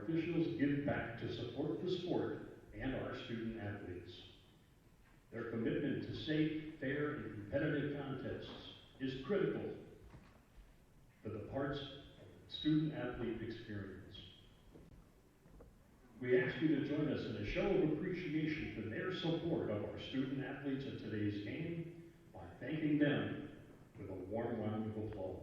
officials give back to support the sport and our student athletes. Their commitment to safe, fair, and competitive contests is critical to the parts of the student-athlete experience. We ask you to join us in a show of appreciation for their support of our student-athletes in today's game by thanking them with a warm round of applause.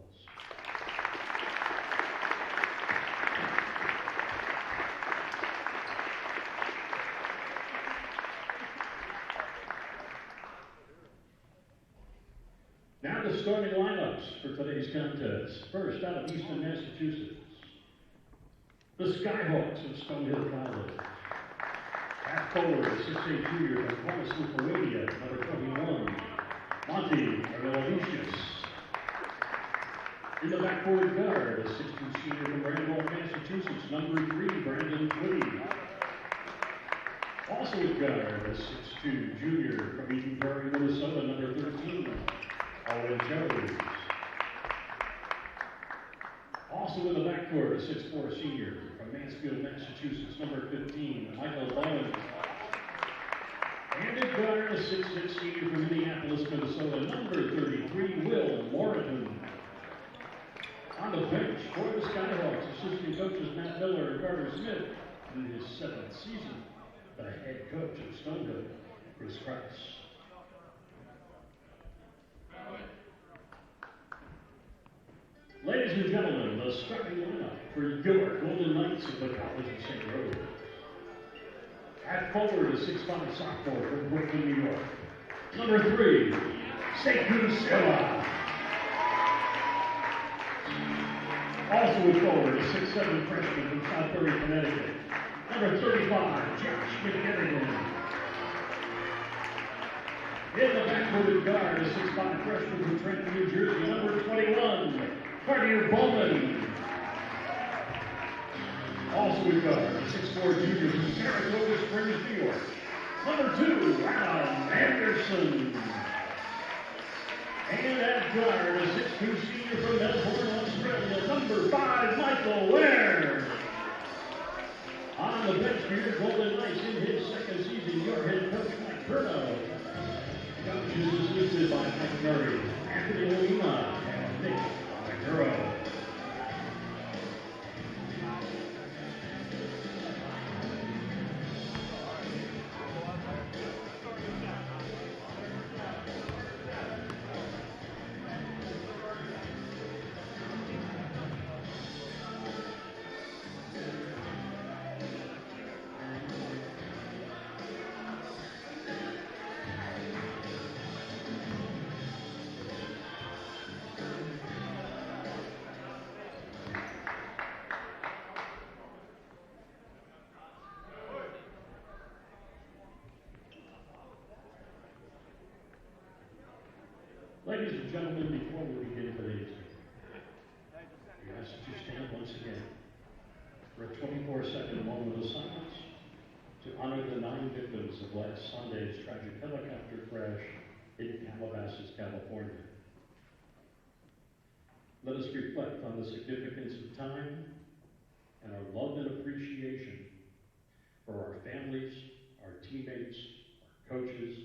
Now the starting lineups for today's contest. First, out of Easton, Massachusetts, the Skyhawks of Stonehill College. Half forward, a 6'8" junior from Thomas, Lithuania, number 21, Monty Arnoldusius. In the backboard guard, a 6'2" senior from Randolph, Massachusetts, number 3, Brandon Twitty. Also at guard, a 6'2" junior from Eden Prairie, Minnesota, number 13, Owen Jones. Also in the backcourt, a 6'4" senior from Mansfield, Massachusetts, number 15, Michael Bowen. And at guard, a 6'6" senior from Minneapolis, Minnesota, number 33, Will Moreton. On the bench for the Skyhawks, assistant coaches Matt Miller and Carter Smith in his 7th season. The head coach of Stonehill, Chris Price. Ladies and gentlemen, the starting lineup for your Golden Knights of the College of St. Rose. At forward, a 6'5" sophomore from Brooklyn, New York, number 3, Sekou Silla. Also at forward, a 6'7" freshman from Southbury, Connecticut, number 35, Josh McGinnigan. In the backcourt guard, a 6'5" freshman from Trenton, New Jersey, number 21, Cartier Bowman. Also at guard, a 6'4" junior from Saratoga Springs, New York, number 2, Adam Anderson. And at guard, a 6'2" senior from Melbourne, Australia, number 5, Michael Ware. On the bench for your Golden Knights in his 2nd season, your head coach, Mike Curnow. Coaches assisted by Mike Murray, Anthony Lima, and Nick Arturo. Ladies and gentlemen, before we begin today's game, we ask that you stand once again for a 24-second moment of silence to honor the 9 victims of last Sunday's tragic helicopter crash in Calabasas, California. Let us reflect on the significance of time and our love and appreciation for our families, our teammates, our coaches,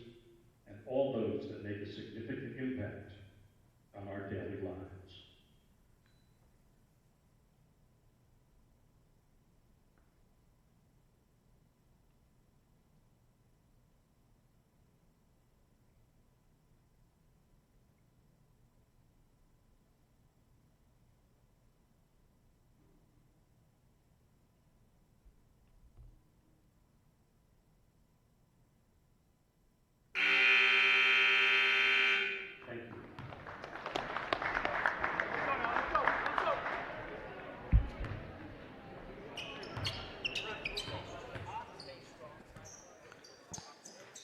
and all those that make a significant impact on our daily lives.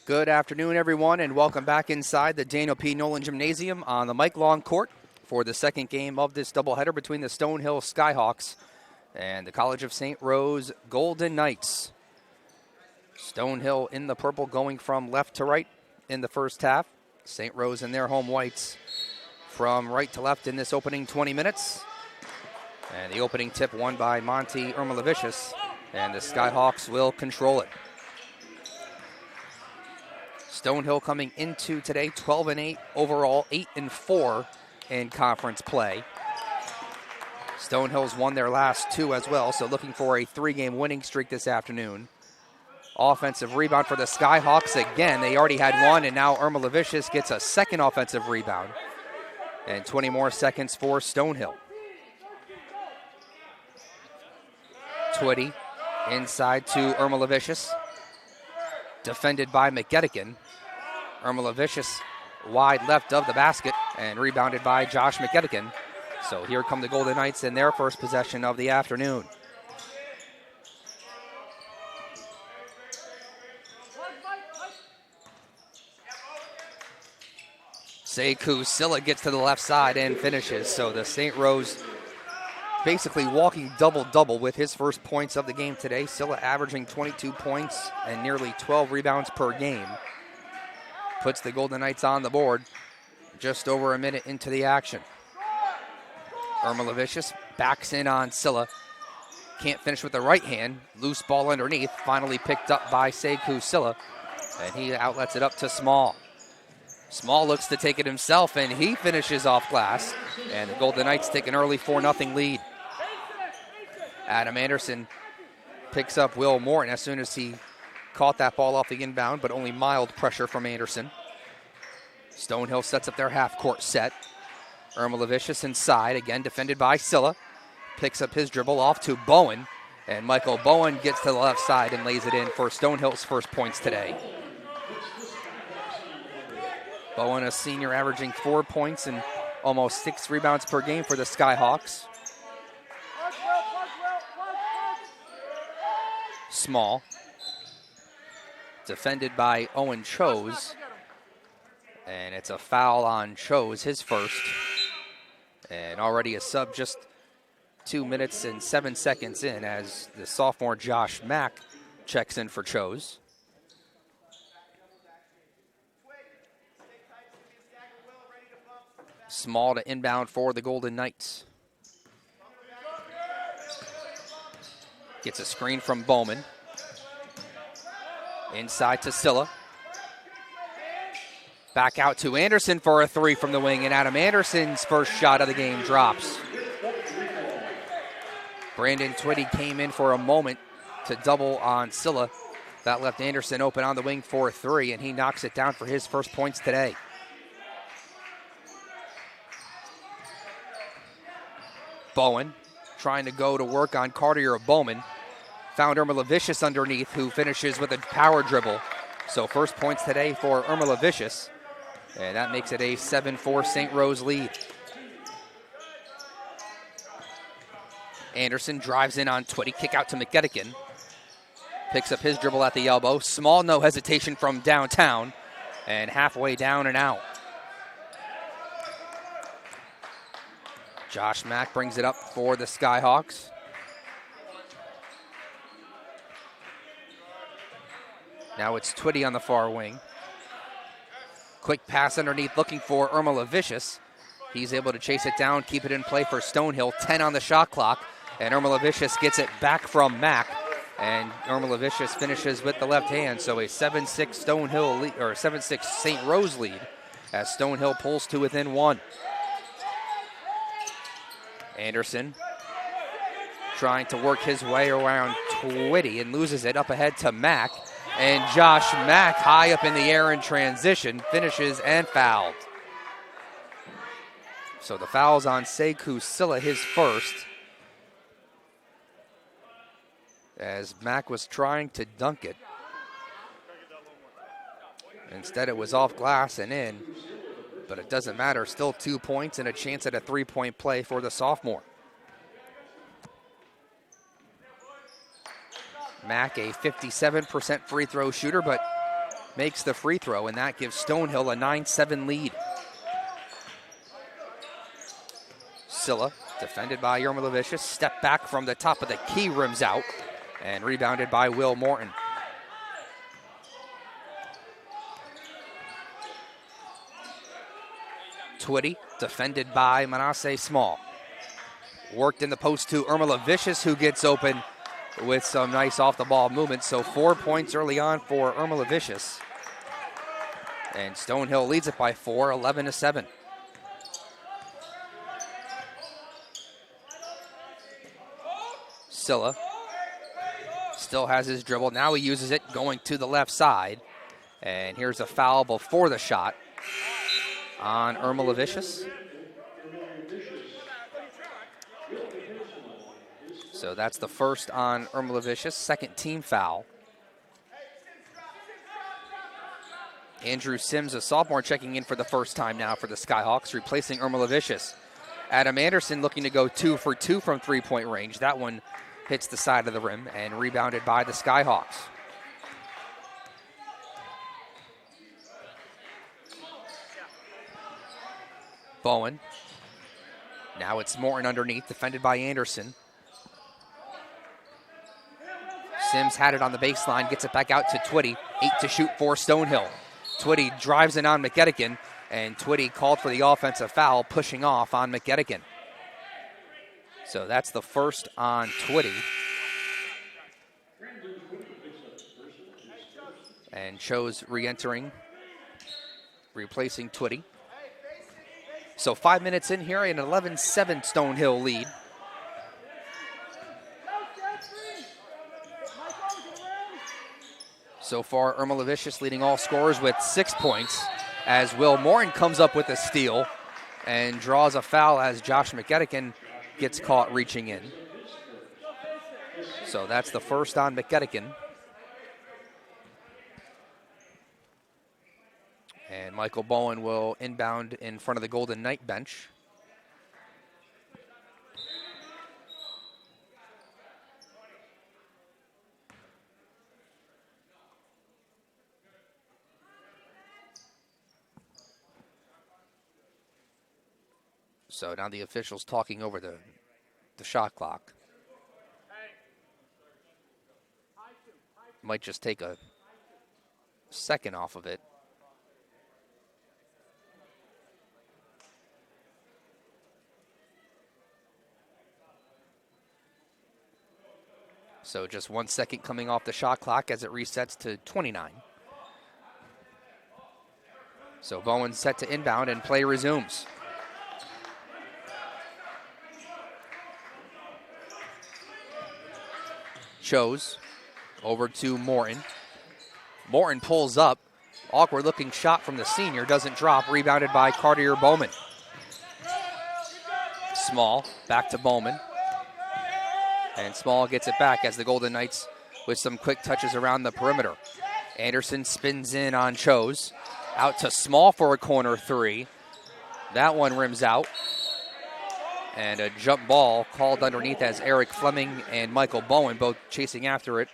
Good afternoon, everyone, and welcome back inside the Daniel P. Nolan Gymnasium on the Mike Long Court for the second game of this doubleheader between the Stonehill Skyhawks and the College of St. Rose Golden Knights. Stonehill in the purple going from left to right in the first half. St. Rose in their home whites from right to left in this opening 20 minutes. And the opening tip won by Monty Ermolavicius. and the Skyhawks will control it. Stonehill coming into today 12-8 overall, 8-4 in conference play. Stonehill's won their last 2 as well, so looking for a 3-game winning streak this afternoon. Offensive rebound for the Skyhawks again. They already had one, and now Irma Levicius gets a second offensive rebound. And 20 more seconds for Stonehill. Twitty inside to Irma Levicius. Defended by McGettigan. Irma Levicius wide left of the basket and rebounded by Josh McGettigan. So here come the Golden Knights in their first possession of the afternoon. Sekou Silla gets to the left side and finishes. So the St. Rose basically walking double-double with his first points of the game today. Silla averaging 22 points and nearly 12 rebounds per game. Puts the Golden Knights on the board just over a minute into the action. Irma Levicius backs in on Silla. Can't finish with the right hand. Loose ball underneath. Finally picked up by Sekou Silla. And he outlets it up to Small. Small looks to take it himself, and he finishes off glass. And the Golden Knights take an early 4-0 lead. Adam Anderson picks up Will Morton as soon as he caught that ball off the inbound, but only mild pressure from Anderson. Stonehill sets up their half-court set. Irma Levicius inside, again defended by Silla. Picks up his dribble off to Bowen, and Michael Bowen gets to the left side and lays it in for Stonehill's first points today. Bowen, a senior, averaging 4 points and almost 6 rebounds per game for the Skyhawks. Small. Defended by Owen Chose. And it's a foul on Chose, his first. And already a sub just 2 minutes and 7 seconds in as the sophomore Josh Mack checks in for Chose. Small to inbound for the Golden Knights. Gets a screen from Bowman. Inside to Silla. Back out to Anderson for a 3 from the wing, and Adam Anderson's first shot of the game drops. Brandon Twitty came in for a moment to double on Silla. That left Anderson open on the wing for a 3, and he knocks it down for his first points today. Bowen trying to go to work on Cartier Bowman. Found Irma Levicius underneath, who finishes with a power dribble. So first points today for Irma Levicius. And that makes it a 7-4 St. Rose lead. Anderson drives in on Twitty. Kick out to McGettigan. Picks up his dribble at the elbow. Small, no hesitation from downtown. And halfway down and out. Josh Mack brings it up for the Skyhawks. Now it's Twitty on the far wing. Quick pass underneath looking for Irma Levicius. He's able to chase it down, keep it in play for Stonehill. 10 on the shot clock. And Irma Levicius gets it back from Mack. And Irma Levicius finishes with the left hand. So a 7-6 Stonehill lead, or 7-6 St. Rose lead as Stonehill pulls to within 1. Anderson trying to work his way around Twitty and loses it up ahead to Mack. And Josh Mack, high up in the air in transition, finishes and fouled. So the foul's on Sekou Silla, his first. As Mack was trying to dunk it. Instead it was off glass and in. But it doesn't matter. Still 2 points and a chance at a 3-point play for the sophomore. Mack, a 57% free throw shooter, but makes the free throw, and that gives Stonehill a 9-7 lead. Silla, defended by Irma Levicius, step back from the top of the key, rims out, and rebounded by Will Morton. Twitty, defended by Manasseh Small. Worked in the post to Irma Levicius, who gets open with some nice off-the-ball movement. So 4 points early on for Irma Levicius. And Stonehill leads it by 4, 11-7. Silla still has his dribble. Now he uses it going to the left side. And here's a foul before the shot on Irma Levicius. So that's the first on Irma Levicius, second team foul. Andrew Sims, a sophomore, checking in for the first time now for the Skyhawks, replacing Irma Levicius. Adam Anderson looking to go 2 for 2 from three-point range. That one hits the side of the rim and rebounded by the Skyhawks. Bowen. Now it's Morton underneath, defended by Anderson. Sims had it on the baseline, gets it back out to Twitty. 8 to shoot for Stonehill. Twitty drives in on McGettigan, and Twitty called for the offensive foul, pushing off on McGettigan. So that's the first on Twitty. And Cho's re-entering, replacing Twitty. So 5 minutes in here, an 11-7 Stonehill lead. So far, Irma Levicius leading all scorers with 6 points as Will Morton comes up with a steal and draws a foul as Josh McGettigan gets caught reaching in. So that's the first on McGettigan. And Michael Bowen will inbound in front of the Golden Knight bench. So now the officials talking over the shot clock. Might just take a second off of it. So just 1 second coming off the shot clock as it resets to 29. So Bowen set to inbound and play resumes. Chose over to Morton. Morton pulls up. Awkward looking shot from the senior. Doesn't drop. Rebounded by Cartier Bowman. Small back to Bowman. And Small gets it back as the Golden Knights with some quick touches around the perimeter. Anderson spins in on Chose. Out to Small for a corner three. That one rims out. And a jump ball called underneath as Eric Fleming and Michael Bowen both chasing after it.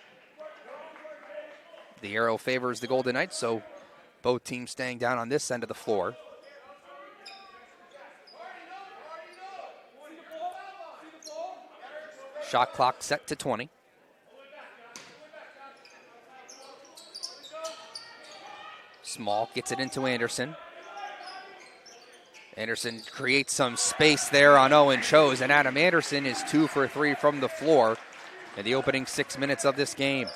The arrow favors the Golden Knights, so both teams staying down on this end of the floor. Shot clock set to 20. Small gets it into Anderson. Anderson creates some space there on Owen Chose, and Adam Anderson is 2 for 3 from the floor in the opening 6 minutes of this game.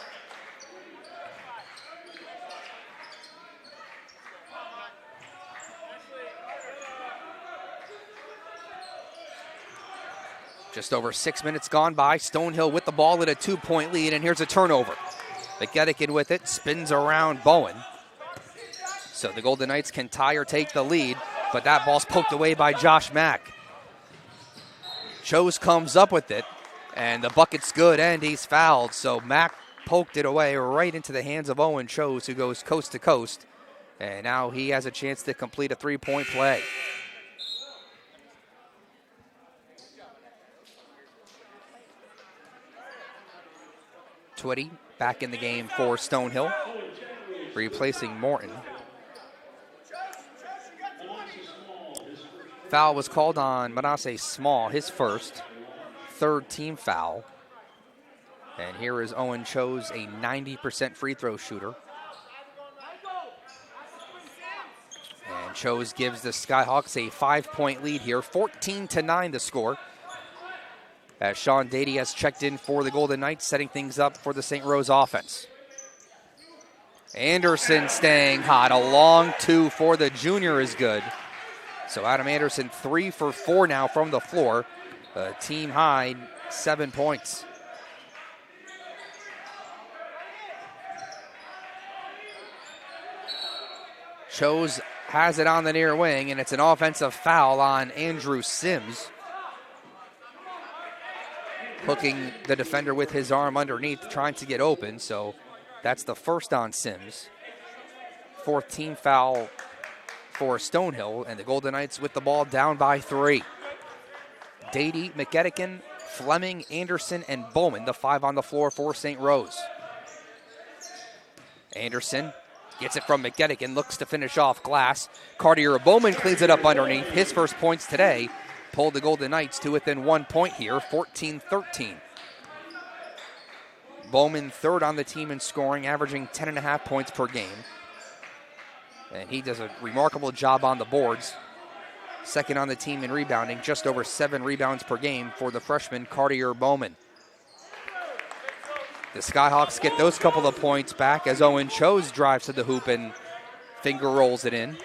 Just over 6 minutes gone by. Stonehill with the ball at a 2-point lead, and here's a turnover. McGettigan with it, spins around Bowen. So the Golden Knights can tie or take the lead, but that ball's poked away by Josh Mack. Chose comes up with it, and the bucket's good, and he's fouled. So Mack poked it away right into the hands of Owen Chose, who goes coast to coast. And now he has a chance to complete a 3-point play. Twitty back in the game for Stonehill, replacing Morton. Foul was called on Manasseh Small, his first, third team foul. And here is Owen Chose, a 90% free throw shooter. And Chose gives the Skyhawks a 5-point lead here, 14-9 the score. as Sean Dady has checked in for the Golden Knights, setting things up for the St. Rose offense. Anderson staying hot. A long two for the junior is good. So Adam Anderson 3 for 4 now from the floor. Team high 7 points. Chose has it on the near wing, and it's an offensive foul on Andrew Sims. Hooking the defender with his arm underneath, trying to get open. So that's the first on Sims. 4th team foul for Stonehill, and the Golden Knights with the ball down by 3. Dady, McEddican, Fleming, Anderson, and Bowman, the 5 on the floor for St. Rose. Anderson gets it from McEddican, looks to finish off glass. Cartier Bowman cleans it up underneath. His first points today pulled the Golden Knights to within 1 point here, 14-13. Bowman 3rd on the team in scoring, averaging 10.5 points per game. And he does a remarkable job on the boards. 2nd on the team in rebounding, just over 7 rebounds per game for the freshman Cartier Bowman. The Skyhawks get those couple of points back as Owen Chose drives to the hoop and finger rolls it in.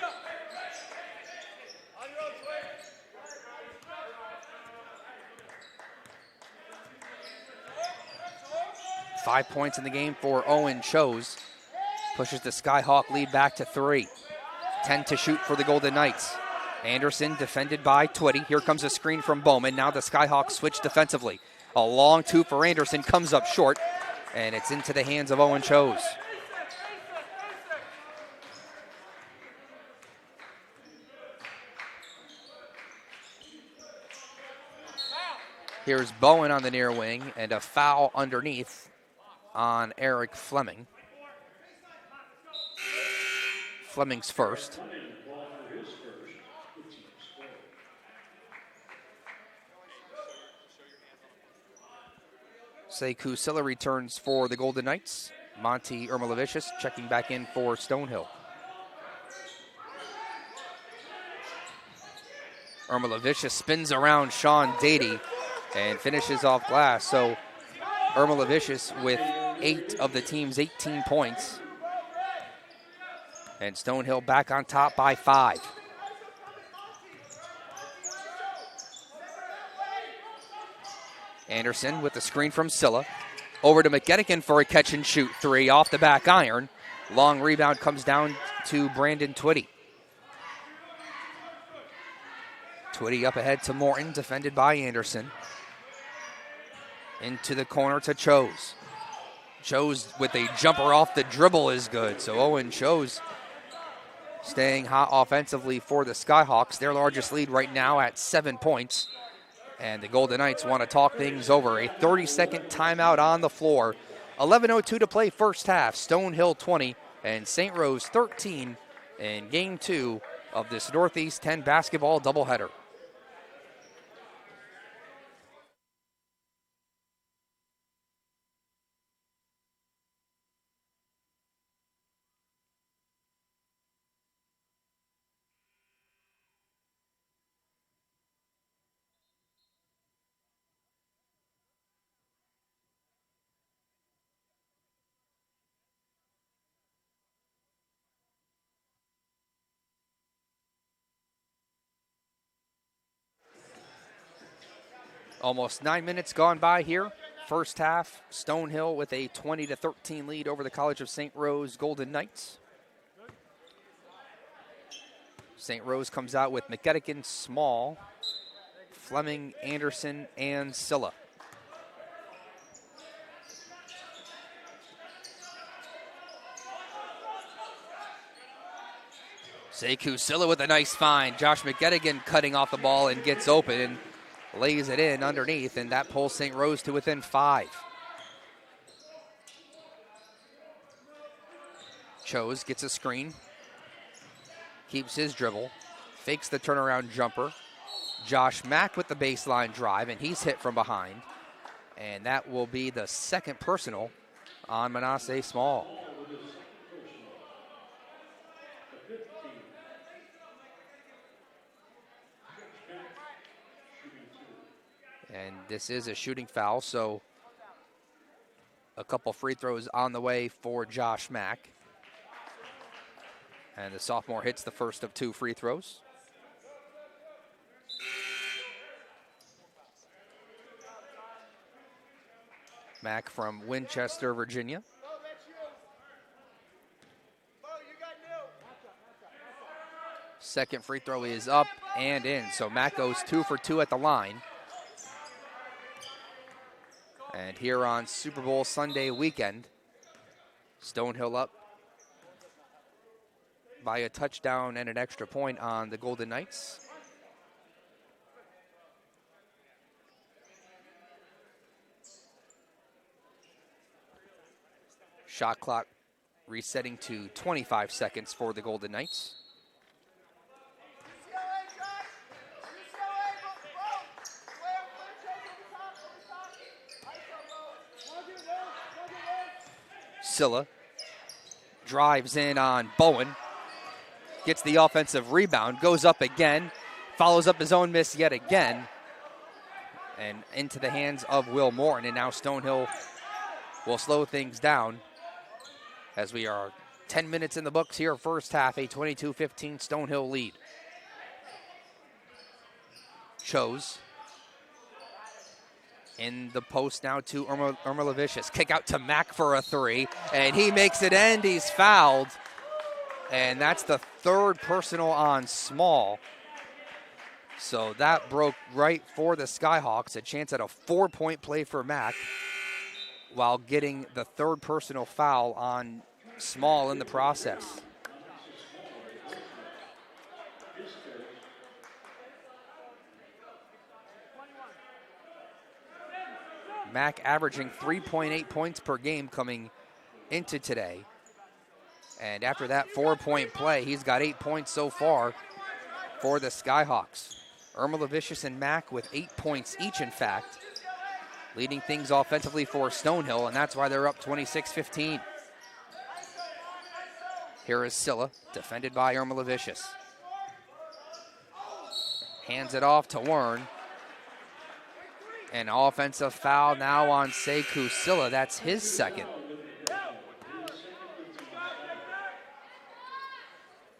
Five points in the game for Owen Chose. Pushes the Skyhawk lead back to 3. 10 to shoot for the Golden Knights. Anderson defended by Twitty. Here comes a screen from Bowman. Now the Skyhawks switch defensively. A long two for Anderson, comes up short, and it's into the hands of Owen Chose. Here's Bowen on the near wing, and a foul underneath on Eric Fleming. Fleming's first. Sekou Silla returns for the Golden Knights. Monty Ermolavicius checking back in for Stonehill. Ermolavicius spins around Sean Dady and finishes off glass. So Ermolavicius with 8 of the team's 18 points. And Stonehill back on top by 5. Anderson with the screen from Silla. Over to McEddican for a catch and shoot 3 off the back iron. Long rebound comes down to Brandon Twitty. Twitty up ahead to Morton, defended by Anderson. Into the corner to Chose. Chose with a jumper off the dribble is good. So Owen Chose staying hot offensively for the Skyhawks. Their largest lead right now at 7 points. And the Golden Knights want to talk things over. A 30-second timeout on the floor. 11:02 to play first half. Stonehill 20 and St. Rose 13 in Game 2 of this Northeast 10 basketball doubleheader. Almost 9 minutes gone by here. First half, Stonehill with a 20-13 lead over the College of St. Rose Golden Knights. St. Rose comes out with McEddican, Small, Fleming, Anderson, and Silla. Sekou Silla with a nice find. Josh McEddican cutting off the ball and gets open and lays it in underneath, and that pulls St. Rose to within 5. Chose gets a screen. Keeps his dribble. Fakes the turnaround jumper. Josh Mack with the baseline drive, and he's hit from behind. And that will be the second personal on Manasseh Small. And this is a shooting foul, so a couple free throws on the way for Josh Mack. And the sophomore hits the first of 2 free throws. Mack from Winchester, Virginia. Second free throw is up and in, so Mack goes 2 for 2 at the line. And here on Super Bowl Sunday weekend, Stonehill up by a touchdown and an extra point on the Golden Knights. Shot clock resetting to 25 seconds for the Golden Knights. Silla drives in on Bowen, gets the offensive rebound, goes up again, follows up his own miss yet again, and into the hands of Will Morton. And now Stonehill will slow things down as we are 10 minutes in the books here, first half, a 22-15 Stonehill lead. Chose in the post now to Irma Levicius. Kick out to Mack for a 3, and he makes it end. He's fouled, and that's the 3rd personal on Small. So that broke right for the Skyhawks, a chance at a 4-point play for Mack, while getting the 3rd personal foul on Small in the process. Mack averaging 3.8 points per game coming into today. And after that 4-point play, he's got 8 points so far for the Skyhawks. Irma Levicius and Mack with 8 points each, in fact, leading things offensively for Stonehill, and that's why they're up 26-15. Here is Silla, defended by Irma Levicius. Hands it off to Wern. An offensive foul now on Sekou Silla. That's his 2nd.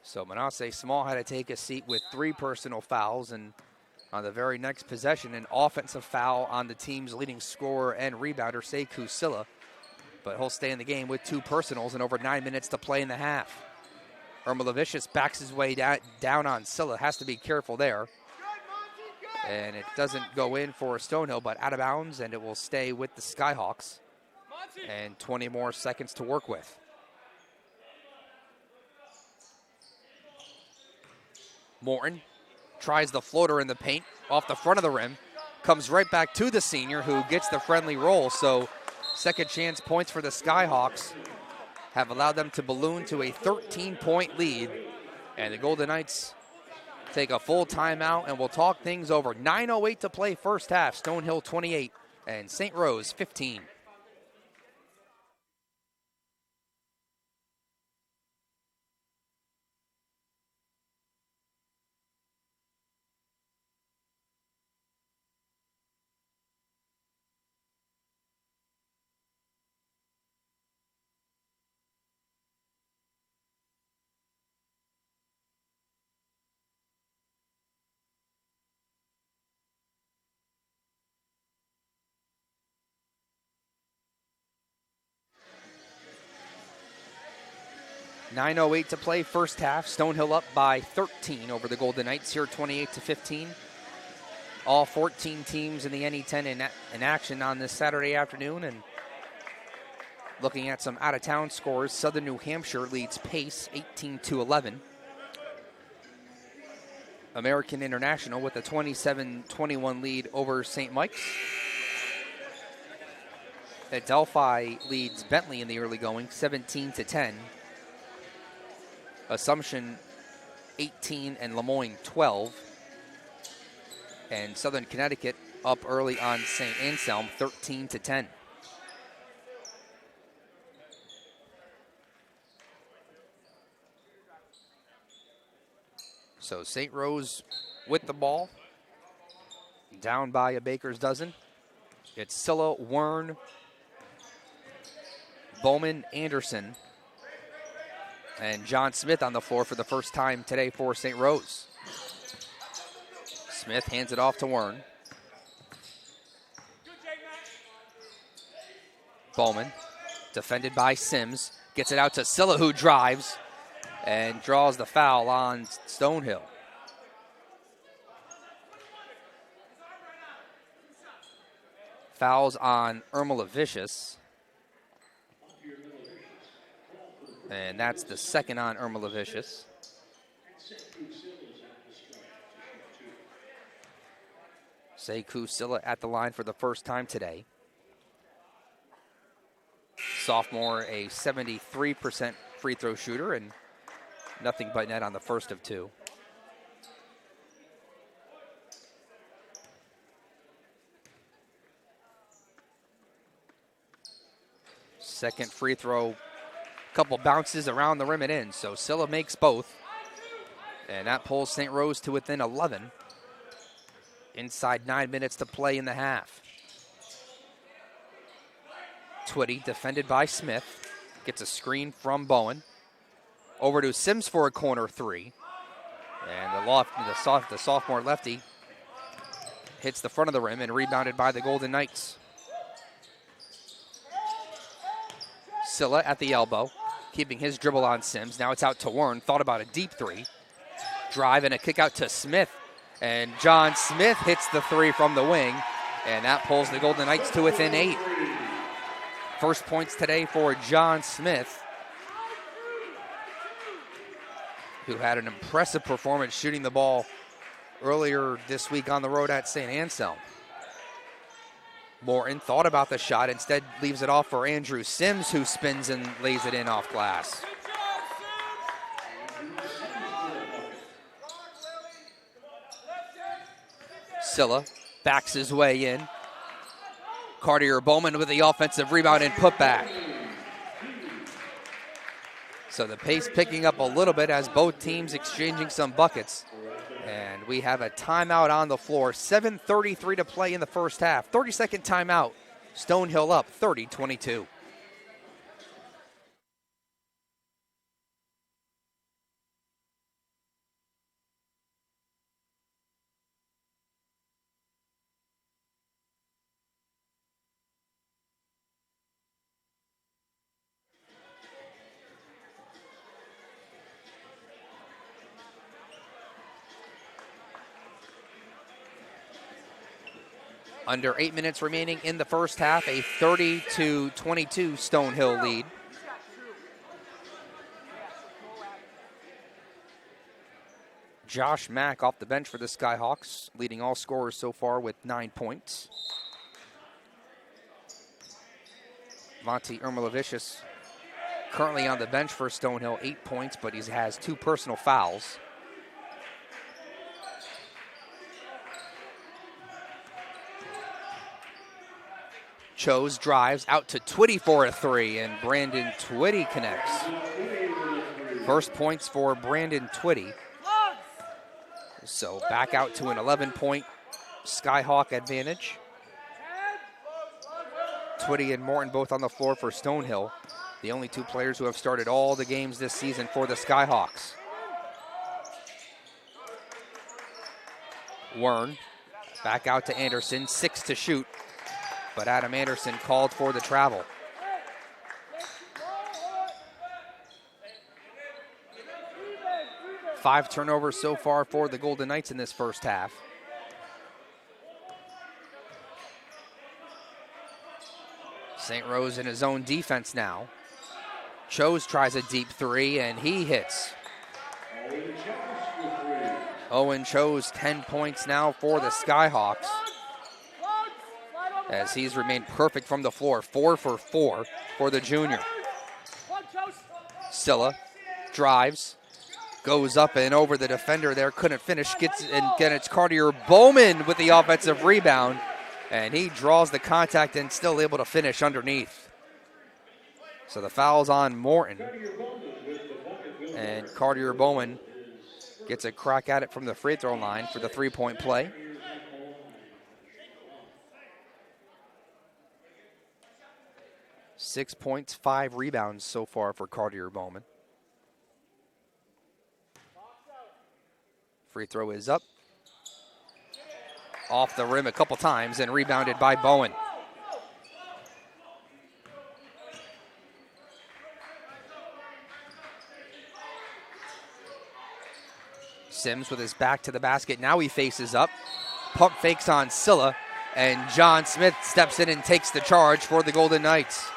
So Manasseh Small had to take a seat with 3 personal fouls, and on the very next possession, an offensive foul on the team's leading scorer and rebounder, Sekou Silla. But he'll stay in the game with 2 personals and over 9 minutes to play in the half. Irma Levicius backs his way down on Silla. Has to be careful there. And it doesn't go in for Stonehill, but out of bounds, and it will stay with the Skyhawks. And 20 more seconds to work with. Morton tries the floater in the paint off the front of the rim. Comes right back to the senior, who gets the friendly roll. So second chance points for the Skyhawks have allowed them to balloon to a 13-point lead. And the Golden Knights take a full timeout, and we'll talk things over. 9:08 to play first half. Stonehill 28 and St. Rose 15. .908 to play first half. Stonehill up by 13 over the Golden Knights here, 28-15. All 14 teams in the NE10 in action on this Saturday afternoon. And looking at some out-of-town scores, Southern New Hampshire leads Pace 18-11. American International with a 27-21 lead over St. Mike's. Adelphi leads Bentley in the early going, 17-10. Assumption 18 and Lemoyne 12. And Southern Connecticut up early on St. Anselm 13-10. So St. Rose with the ball. down by a baker's dozen. It's Silla, Wern, Bowman, Anderson, and John Smith on the floor for the first time today for St. Rose. Smith hands it off to Wern. Bowman, defended by Sims, gets it out to Silla, who drives and draws the foul on Stonehill. Fouls on Irma Levicius. And that's the second on Irma Levicius. Sekou Silla at the line for the first time today. Sophomore, a 73% free throw shooter and nothing but net on the first of two. Second free throw, couple bounces around the rim and in, so Silla makes both. And that pulls St. Rose to within 11. Inside 9 minutes to play in the half. Twitty, defended by Smith, gets a screen from Bowen. Over to Sims for a corner three. And the sophomore lefty hits the front of the rim and rebounded by the Golden Knights. Silla at the elbow, keeping his dribble on Sims. Now it's out to Wern, thought about a deep three. Drive and a kick out to Smith. And John Smith hits the three from the wing. And that pulls the Golden Knights to within 8. First points today for John Smith, who had an impressive performance shooting the ball earlier this week on the road at St. Anselm. Morton thought about the shot, instead leaves it off for Andrew Sims, who spins and lays it in off glass. Silla backs his way in. Cartier Bowman with the offensive rebound and putback. So the pace picking up a little bit as both teams exchanging some buckets. And we have a timeout on the floor. 7:33 to play in the first half. 30-second timeout. Stonehill up 30-22. Under 8 minutes remaining in the first half, a 30-22 Stonehill lead. Josh Mack off the bench for the Skyhawks, leading all scorers so far with 9 points. Monty Irma-Levicius currently on the bench for Stonehill, 8 points, but he has 2 personal fouls. Chose drives out to Twitty for a three, and Brandon Twitty connects. First points for Brandon Twitty. So back out to an 11-point Skyhawk advantage. Twitty and Morton both on the floor for Stonehill, the only 2 players who have started all the games this season for the Skyhawks. Wern back out to Anderson, 6 to shoot. But Adam Anderson called for the travel. Five turnovers so far for the Golden Knights in this first half. St. Rose in his own defense now. Chose tries a deep three, and he hits. Owen Chose, 10 points now for the Skyhawks, as he's remained perfect from the floor, 4 for 4 for the junior. Silla drives, goes up and over the defender there, couldn't finish, gets it's Cartier Bowman with the offensive rebound, and he draws the contact and still able to finish underneath. So the foul's on Morton, and Cartier Bowman gets a crack at it from the free throw line for the 3-point play. 6 points, 5 rebounds so far for Cartier Bowman. Free throw is up. Off the rim a couple times and rebounded by Bowen. Sims with his back to the basket. Now he faces up. Pump fakes on Silla. And John Smith steps in and takes the charge for the Golden Knights.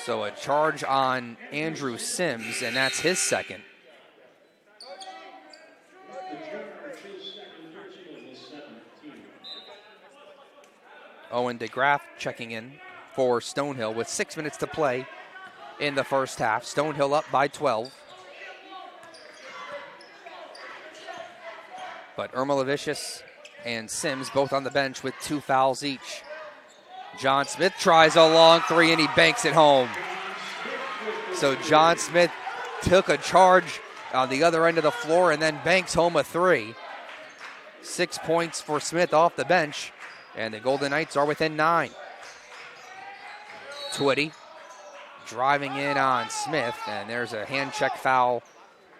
So a charge on Andrew Sims, and that's his second. Owen DeGraff checking in for Stonehill with 6 minutes to play in the first half. Stonehill up by 12. But Ermolovicius and Sims both on the bench with 2 fouls each. John Smith tries a long three and he banks it home. So John Smith took a charge on the other end of the floor and then banks home a three. 6 points for Smith off the bench, and the Golden Knights are within 9. Twitty driving in on Smith, and there's a hand check foul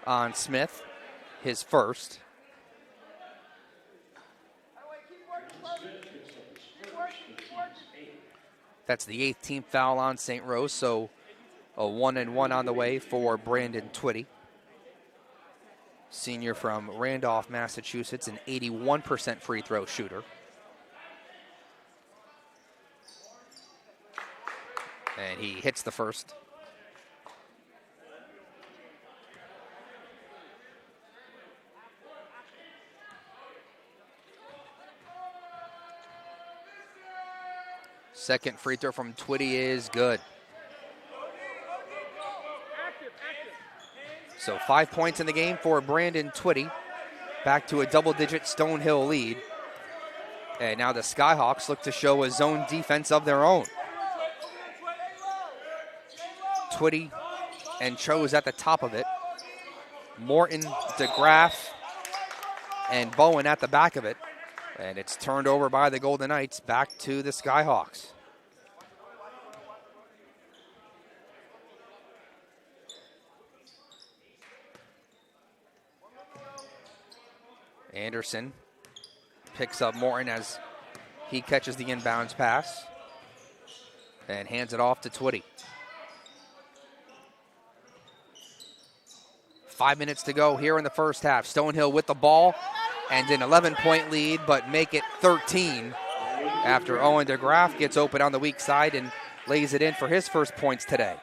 on Smith, his first. That's the 8th team foul on St. Rose, so a 1-and-1 on the way for Brandon Twitty. Senior from Randolph, Massachusetts, an 81% free throw shooter. And he hits the first. Second free throw from Twitty is good. So 5 points in the game for Brandon Twitty. Back to a double-digit Stonehill lead. And now the Skyhawks look to show a zone defense of their own. Twitty and Chose at the top of it. Morton, DeGraff, and Bowen at the back of it. And it's turned over by the Golden Knights back to the Skyhawks. Anderson picks up Morton as he catches the inbounds pass and hands it off to Twitty. 5 minutes to go here in the first half. Stonehill with the ball and an 11-point lead, but make it 13 after Owen DeGraff gets open on the weak side and lays it in for his first points today.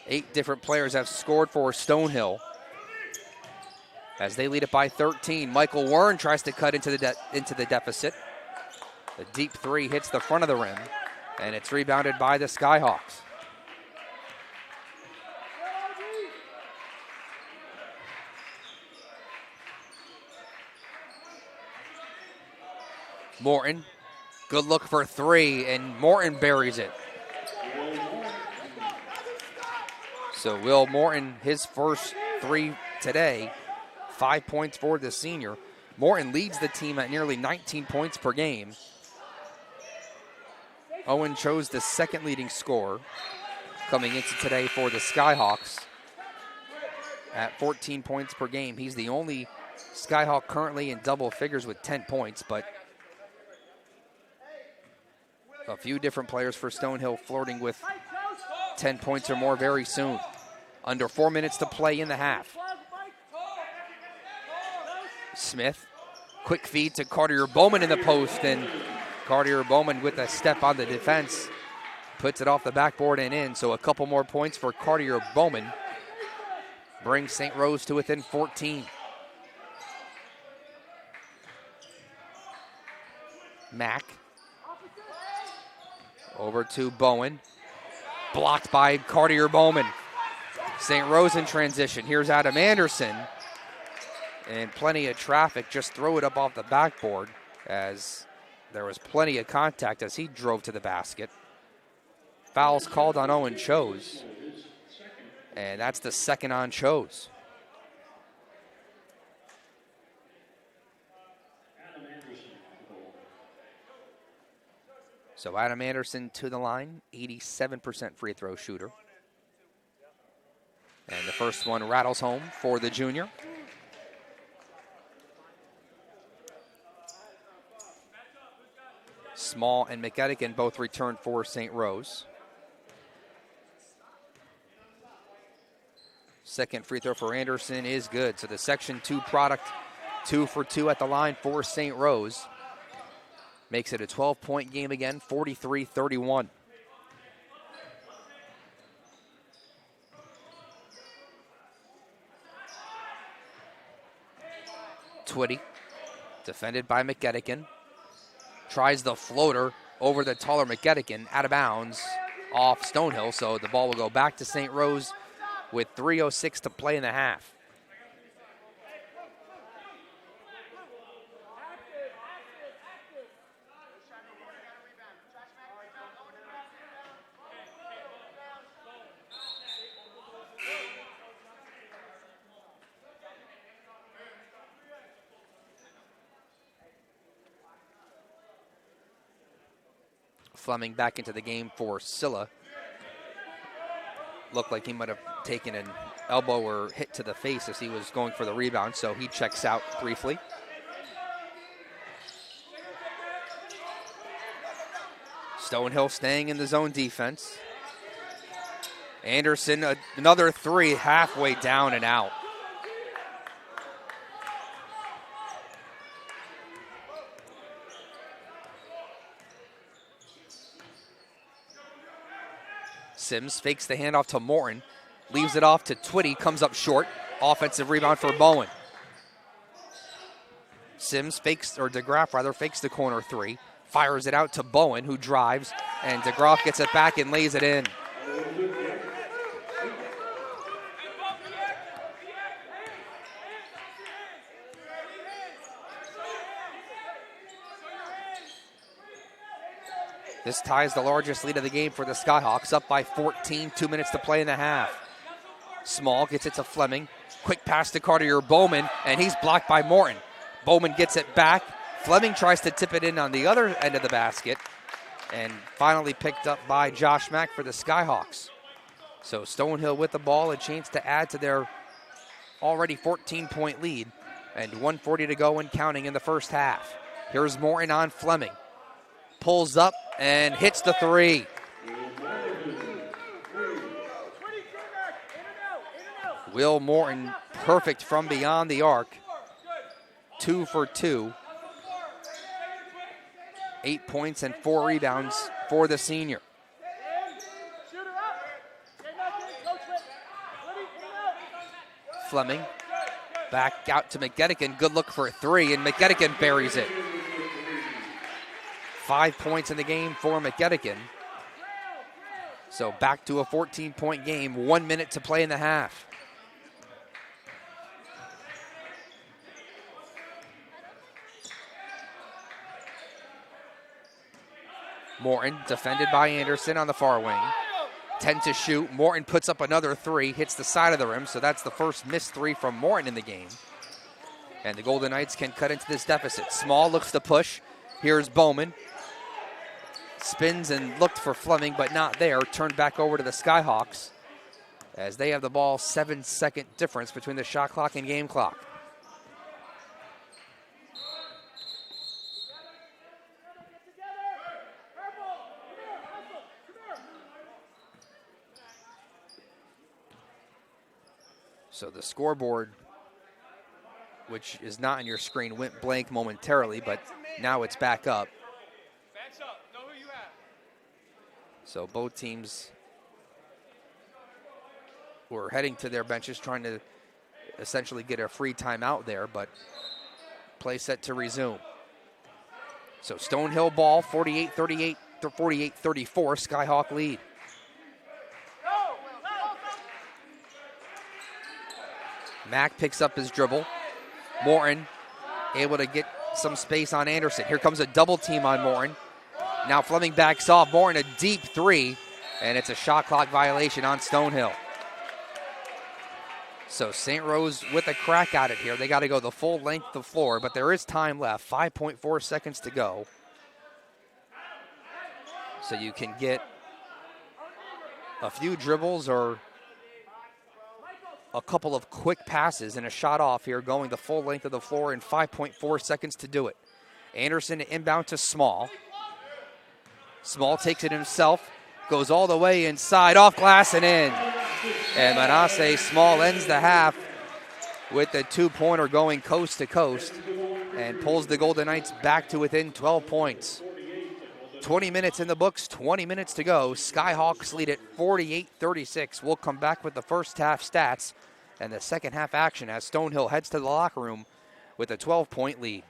Eight different players have scored for Stonehill as they lead it by 13. Michael Wern tries to cut into the deficit. The deep three hits the front of the rim, and it's rebounded by the Skyhawks. Morton, good look for three, and Morton buries it. So Will Morton, his first three today, 5 points for the senior. Morton leads the team at nearly 19 points per game. Owen Chose the second leading scorer coming into today for the Skyhawks at 14 points per game. He's the only Skyhawk currently in double figures with 10 points, but a few different players for Stonehill flirting with 10 points or more very soon. Under 4 minutes to play in the half. Smith, quick feed to Cartier Bowman in the post, and Cartier Bowman with a step on the defense puts it off the backboard and in. So a couple more points for Cartier Bowman brings St. Rose to within 14. Mack over to Bowen. Blocked by Cartier Bowman. St. Rose in transition. Here's Adam Anderson. And plenty of traffic. Just throw it up off the backboard as there was plenty of contact as he drove to the basket. Fouls called on Owen Chose. And that's the second on Chose. So Adam Anderson to the line, 87% free throw shooter. And the first one rattles home for the junior. Small and McEddigan both return for St. Rose. Second free throw for Anderson is good. So the Section 2 product, 2 for 2 at the line for St. Rose. Makes it a 12-point game again, 43-31. Twitty, defended by McEddigan. Tries the floater over the taller McEddigan, out of bounds, off Stonehill. So the ball will go back to St. Rose with 3:06 to play in the half. Fleming back into the game for Scylla. Looked like he might have taken an elbow or hit to the face as he was going for the rebound, so he checks out briefly. Stonehill staying in the zone defense. Anderson, another three, halfway down and out. Sims fakes the handoff to Morton, leaves it off to Twitty, comes up short. Offensive rebound for Bowen. Sims fakes, or DeGraff rather, fakes the corner three, fires it out to Bowen, who drives, and DeGraff gets it back and lays it in. This ties the largest lead of the game for the Skyhawks, up by 14, 2 minutes to play in the half. Small gets it to Fleming. Quick pass to Cartier-Bowman, and he's blocked by Morton. Bowman gets it back. Fleming tries to tip it in on the other end of the basket, and finally picked up by Josh Mack for the Skyhawks. So Stonehill with the ball, a chance to add to their already 14-point lead, and 1:40 to go and counting in the first half. Here's Morton on Fleming. Pulls up and hits the three. Will Morton, perfect from beyond the arc. 2 for 2. 8 points and 4 rebounds for the senior. Fleming back out to McEddigan. Good look for a three, and McEddigan buries it. 5 points in the game for McEddigan. So back to a 14-point game, 1 minute to play in the half. Morton defended by Anderson on the far wing. 10 to shoot. Morton puts up another three, hits the side of the rim, so that's the first missed three from Morton in the game. And the Golden Knights can cut into this deficit. Small looks to push. Here's Bowman. Spins and looked for Fleming, but not there. Turned back over to the Skyhawks as they have the ball. 7-second difference between the shot clock and game clock. So the scoreboard, which is not on your screen, went blank momentarily, but now it's back up. So both teams were heading to their benches, trying to essentially get a free timeout there, but play set to resume. So Stonehill ball, 48-38 to 48-34, Skyhawk lead. Mack picks up his dribble. Morton able to get some space on Anderson. Here comes a double team on Morton. Now Fleming backs off. Morton a deep three, and it's a shot clock violation on Stonehill. So St. Rose with a crack at it here. They got to go the full length of the floor, but there is time left. 5.4 seconds to go. So you can get a few dribbles or a couple of quick passes and a shot off here, going the full length of the floor in 5.4 seconds to do it. Anderson inbound to Small. Small takes it himself, goes all the way inside, off glass and in. And Manasseh Small ends the half with the two-pointer going coast to coast and pulls the Golden Knights back to within 12 points. 20 minutes in the books, 20 minutes to go. Skyhawks lead at 48-36. We'll come back with the first half stats and the second half action as Stonehill heads to the locker room with a 12-point lead.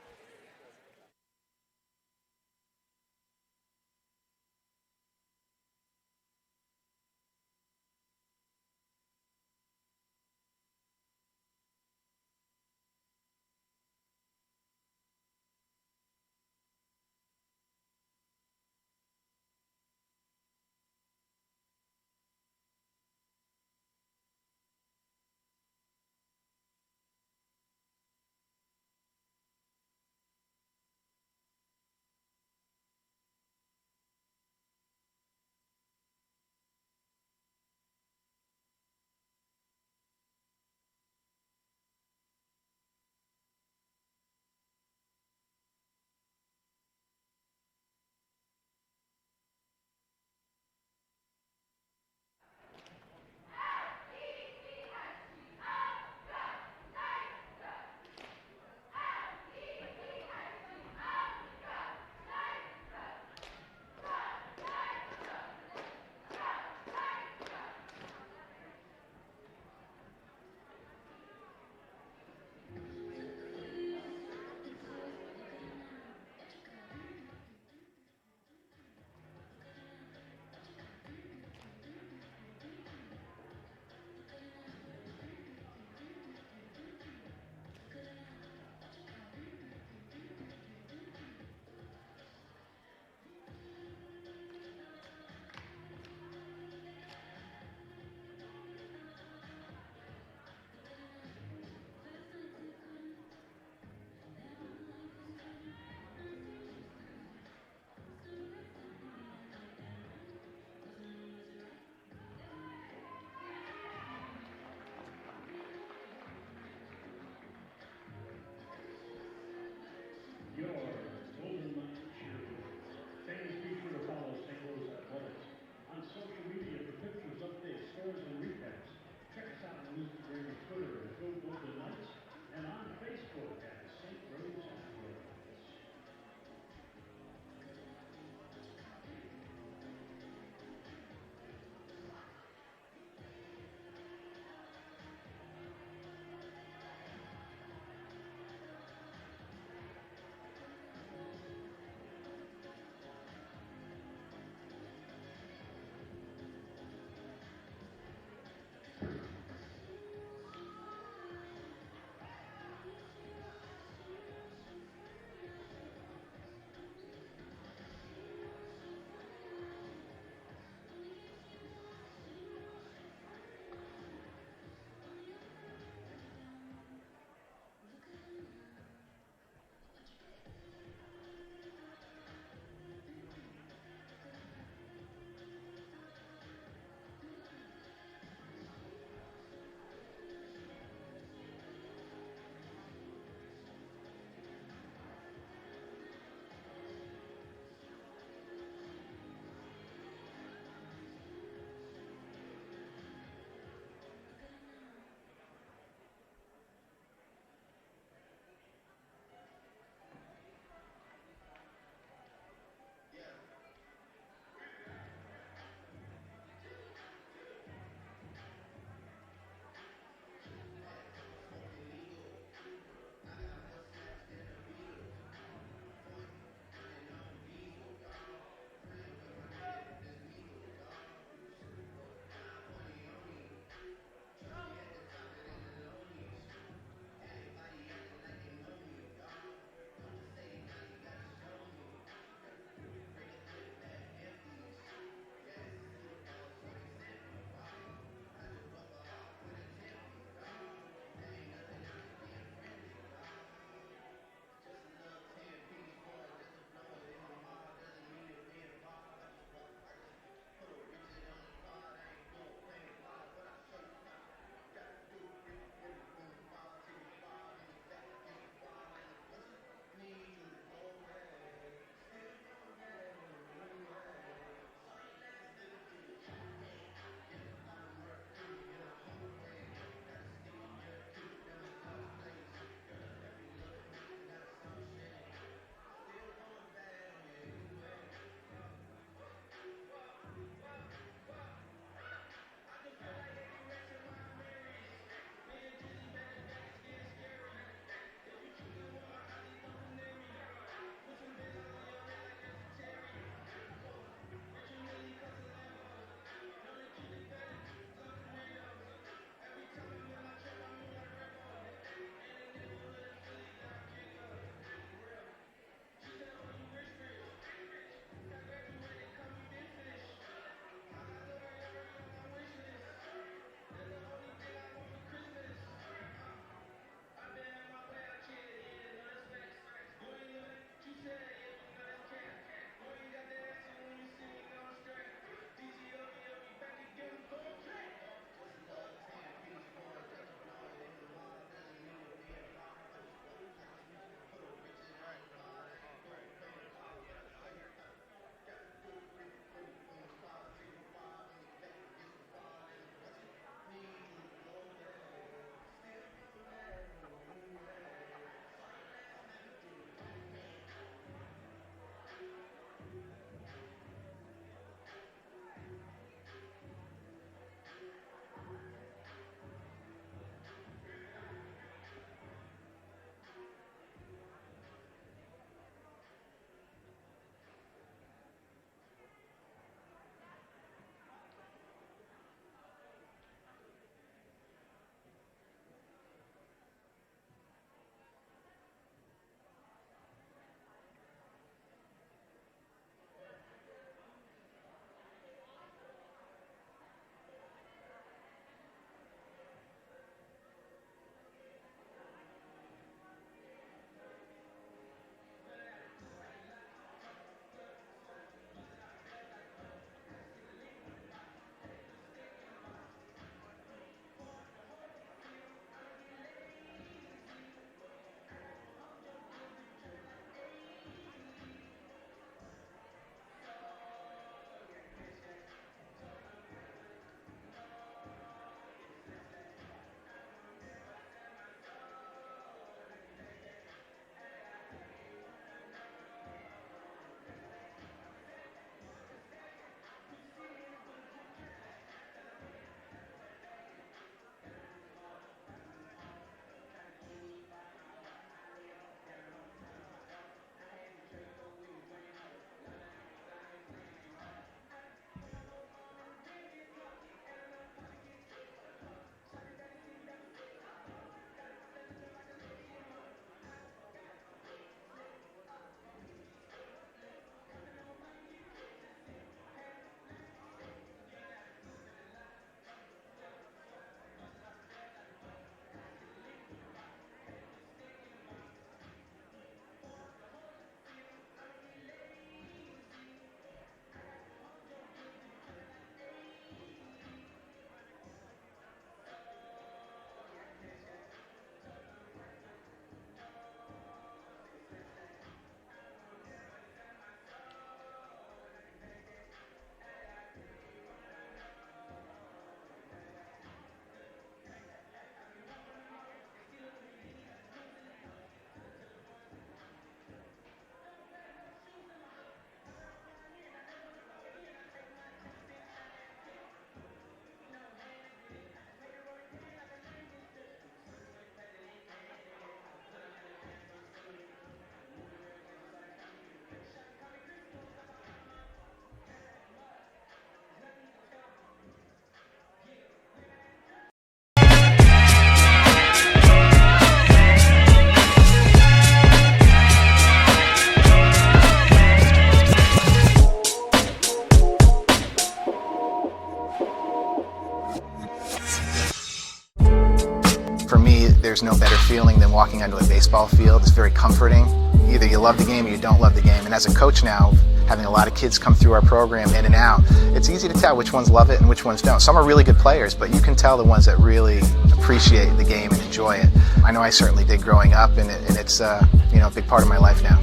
For me, there's no better feeling than walking onto a baseball field. It's very comforting. Either you love the game or you don't love the game. And as a coach now, having a lot of kids come through our program in and out, it's easy to tell which ones love it and which ones don't. Some are really good players, but you can tell the ones that really appreciate the game and enjoy it. I know I certainly did growing up, and it's a big part of my life now.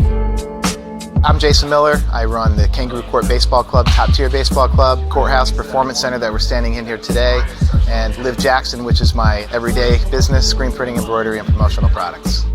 I'm Jason Miller. I run the Kangaroo Court Baseball Club, top-tier baseball club, Courthouse Performance Center that we're standing in here today, and Liv Jackson, which is my everyday business, screen printing, embroidery, and promotional products.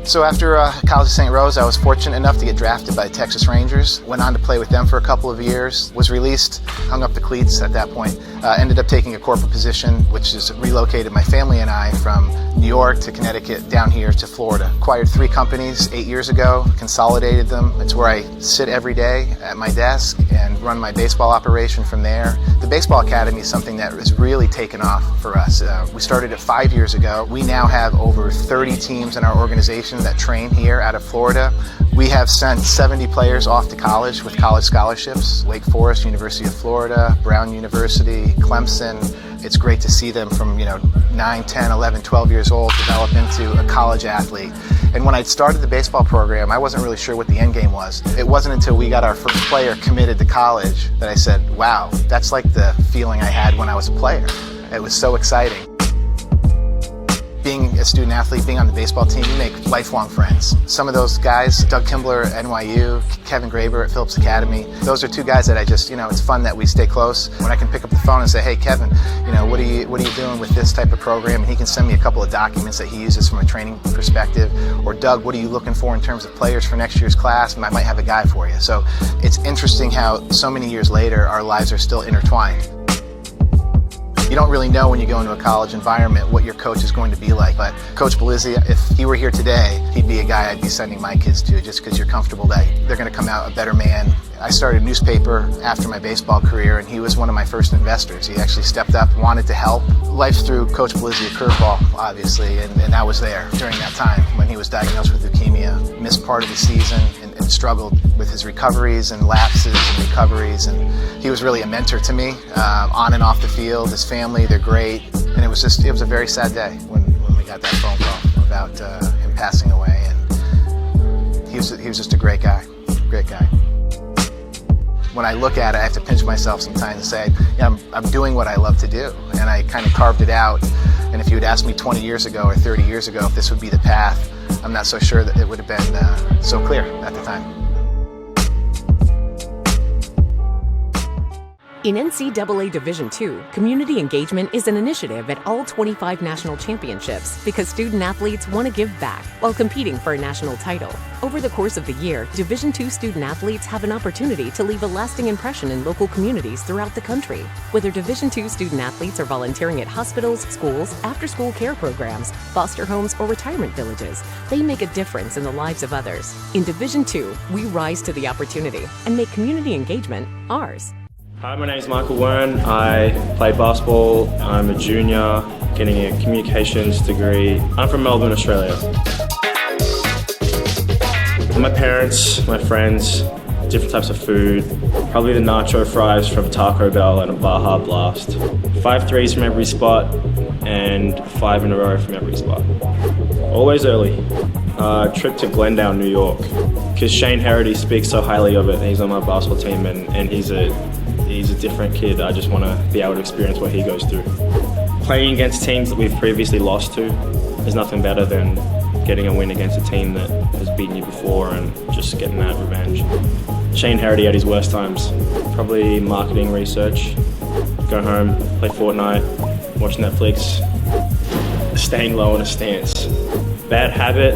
So after College of St. Rose, I was fortunate enough to get drafted by the Texas Rangers. Went on to play with them for a couple of years. Was released, hung up the cleats at that point. Ended up taking a corporate position, which has relocated my family and I from New York to Connecticut down here to Florida. Acquired 3 companies 8 years ago, consolidated them. It's where I sit every day at my desk and run my baseball operation from there. The Baseball Academy is something that has really taken off for us. We started it 5 years ago. We now have over 30 teams in our organization that train here out of Florida. We have sent 70 players off to college with college scholarships. Wake Forest, University of Florida, Brown University, Clemson. It's great to see them from 9, 10, 11, 12 years old develop into a college athlete. And when I started the baseball program, I wasn't really sure what the end game was. It wasn't until we got our first player committed to college that I said, wow, that's like the feeling I had when I was a player. It was so exciting. Being a student athlete, being on the baseball team, you make lifelong friends. Some of those guys, Doug Kimbler at NYU, Kevin Graber at Phillips Academy, those are 2 guys that I just, it's fun that we stay close. When I can pick up the phone and say, hey Kevin, what are you doing with this type of program? And he can send me a couple of documents that he uses from a training perspective. Or Doug, what are you looking for in terms of players for next year's class? And I might have a guy for you. So it's interesting how so many years later, our lives are still intertwined. You don't really know when you go into a college environment what your coach is going to be like, but Coach Belizzi, if he were here today, he'd be a guy I'd be sending my kids to just because you're comfortable that they're going to come out a better man. I started a newspaper after my baseball career, and he was one of my first investors. He actually stepped up, wanted to help. Life threw Coach Belizzi a curveball, obviously, and I was there during that time when he was diagnosed with leukemia, missed part of the season, and struggled with his recoveries and lapses and recoveries. And he was really a mentor to me, on and off the field. His family, they're great. And it was a very sad day when we got that phone call about him passing away. And he was just a great guy. When I look at it, I have to pinch myself sometimes and say, I'm doing what I love to do. And I kind of carved it out. And if you had asked me 20 years ago or 30 years ago if this would be the path, I'm not so sure that it would have been so clear at the time. In NCAA Division II, community engagement is an initiative at all 25 national championships because student athletes want to give back while competing for a national title. Over the course of the year, Division II student athletes have an opportunity to leave a lasting impression in local communities throughout the country. Whether Division II student athletes are volunteering at hospitals, schools, after-school care programs, foster homes, or retirement villages, they make a difference in the lives of others. In Division II, we rise to the opportunity and make community engagement ours. Hi, my name is Michael Wern. I play basketball. I'm a junior, getting a communications degree. I'm from Melbourne, Australia. My parents, my friends, different types of food. Probably the nacho fries from Taco Bell and a Baja Blast. 5 threes from every spot and 5 in a row from every spot. Always early. Trip to Glendale, New York. Because Shane Harity speaks so highly of it. He's on my basketball team and he's a different kid. I just want to be able to experience what he goes through. Playing against teams that we've previously lost to is nothing better than getting a win against a team that has beaten you before and just getting that revenge. Shane Harity at his worst times, probably marketing research, go home, play Fortnite, watch Netflix, staying low in a stance. Bad habit,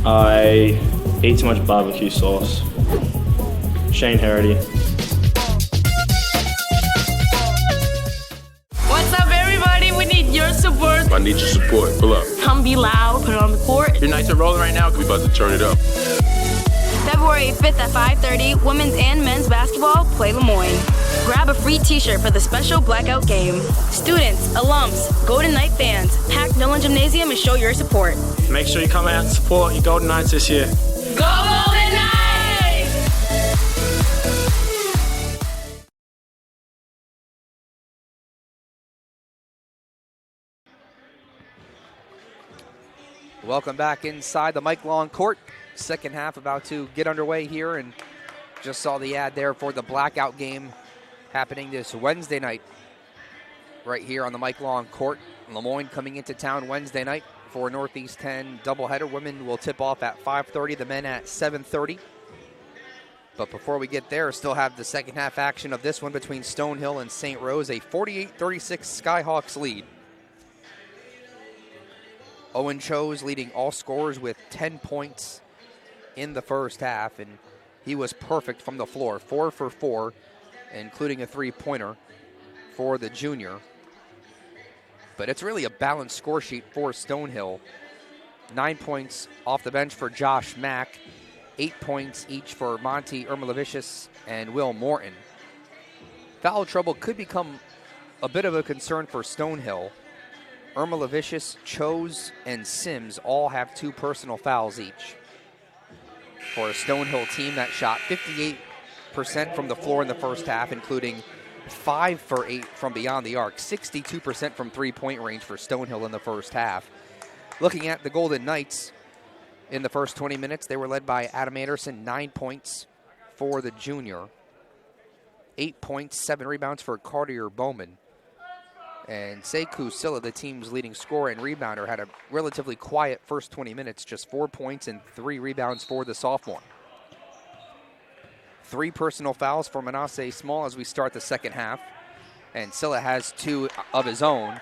I eat too much barbecue sauce. Shane Harity. Support. I need your support. Pull up. Come be loud, put it on the court. Your nights are rolling right now. We about to turn it up. February 5th at 5:30, women's and men's basketball play Lemoyne. Grab a free t-shirt for the special blackout game. Students, alums, Golden Knight fans, pack Nolan Gymnasium and show your support. Make sure you come out and support your Golden Knights this year. Go Golden Knights! Welcome back inside the Mike Long Court. Second half about to get underway here, and just saw the ad there for the blackout game happening this Wednesday night right here on the Mike Long Court. Lemoyne coming into town Wednesday night for Northeast 10 doubleheader. Women will tip off at 5:30, the men at 7:30. But before we get there, still have the second half action of this one between Stonehill and St. Rose, a 48-36 Skyhawks lead. Owen Chose leading all scorers with 10 points in the first half, and he was perfect from the floor, 4 for 4, including a three-pointer for the junior. But it's really a balanced score sheet for Stonehill. 9 points off the bench for Josh Mack, 8 points each for Monty Ermelavicius and Will Morton. Foul trouble could become a bit of a concern for Stonehill. Ermelavicius, Chose, and Sims all have 2 personal fouls each. For a Stonehill team that shot 58% from the floor in the first half, including 5 for 8 from beyond the arc, 62% from three-point range for Stonehill in the first half. Looking at the Golden Knights, in the first 20 minutes, they were led by Adam Anderson, 9 points for the junior, 8 points, 7 rebounds for Cartier Bowman. And Sekou Silla, the team's leading scorer and rebounder, had a relatively quiet first 20 minutes, just 4 points and 3 rebounds for the sophomore. 3 personal fouls for Manasseh Small as we start the second half. And Silla has 2 of his own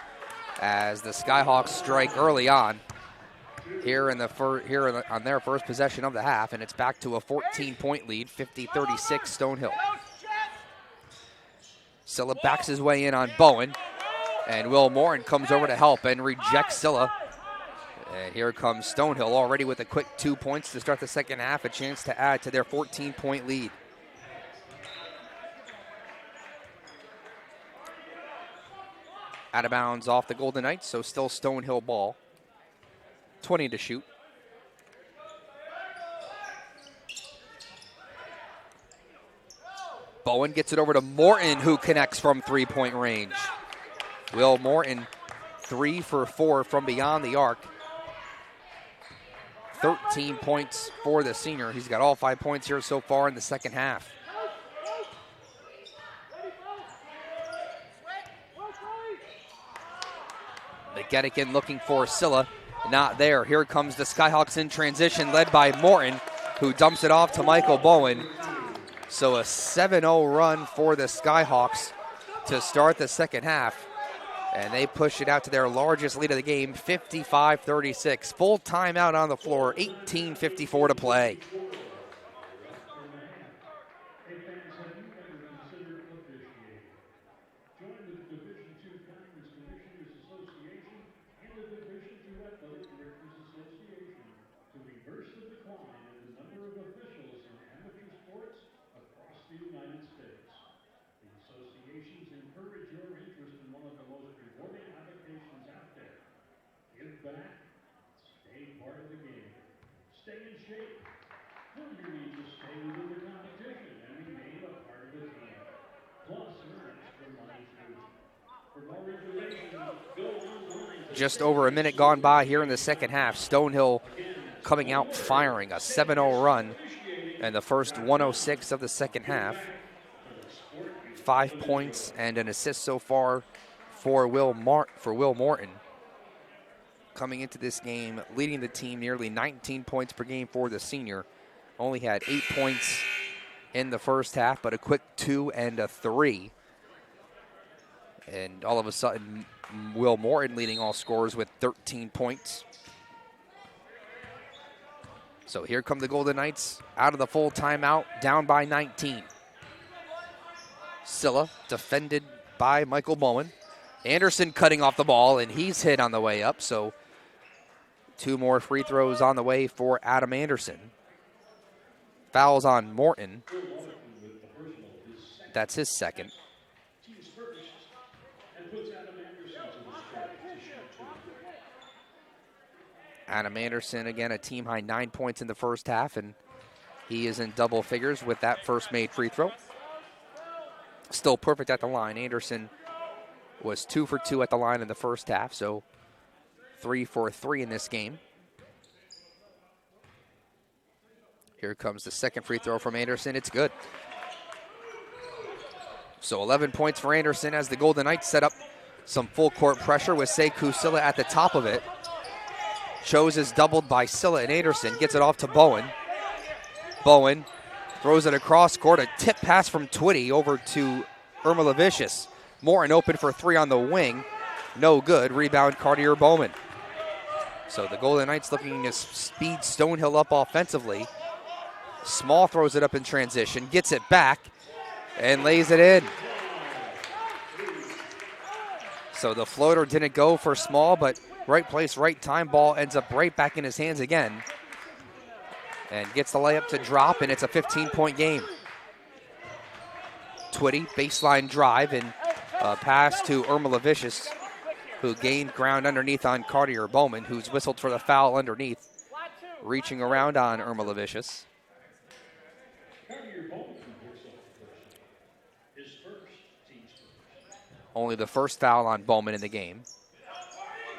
as the Skyhawks strike early on here on their first possession of the half, and it's back to a 14-point lead, 50-36 Stonehill. Silla backs his way in on Bowen. And Will Morton comes over to help and rejects Silla. And here comes Stonehill already with a quick 2 points to start the second half, a chance to add to their 14-point lead. Out of bounds off the Golden Knights, so still Stonehill ball. 20 to shoot. Bowen gets it over to Morton, who connects from three-point range. Will Morton, 3 for 4 from beyond the arc. 13 points for the senior. He's got all 5 points here so far in the second half. McGettigan looking for Silla. Not there. Here comes the Skyhawks in transition, led by Morton, who dumps it off to Michael Bowen. So a 7-0 run for the Skyhawks to start the second half. And they push it out to their largest lead of the game, 55-36. Full timeout on the floor, 18:54 to play. Just over a minute gone by here in the second half. Stonehill coming out firing, a 7-0 run, and the first 106 of the second half. 5 points and an assist so far for Will Morton. Coming into this game, leading the team nearly 19 points per game for the senior. Only had 8 points in the first half, but a quick 2 and a 3. And all of a sudden, Will Morton leading all scorers with 13 points. So here come the Golden Knights out of the full timeout, down by 19. Silla defended by Michael Bowen. Anderson cutting off the ball, and he's hit on the way up. So 2 more free throws on the way for Adam Anderson. Fouls on Morton. That's his second. Adam Anderson, again, a team-high 9 points in the first half, and he is in double figures with that first made free throw. Still perfect at the line. Anderson was 2 for 2 at the line in the first half, so 3 for 3 in this game. Here comes the second free throw from Anderson. It's good. So 11 points for Anderson as the Golden Knights set up some full court pressure with Sekou Silla at the top of it. Chose is doubled by Silla, and Anderson gets it off to Bowen. Bowen throws it across court. A tip pass from Twitty over to Irma Levicius. Morton open for three on the wing. No good. Rebound Cartier Bowman. So the Golden Knights looking to speed Stonehill up offensively. Small throws it up in transition, gets it back, and lays it in. So the floater didn't go for Small, but right place, right time. Ball ends up right back in his hands again. And gets the layup to drop, and it's a 15-point game. Twitty, baseline drive, and a pass to Irma Levicius, who gained ground underneath on Cartier Bowman, who's whistled for the foul underneath, reaching around on Irma Levicius. Only the first foul on Bowman in the game.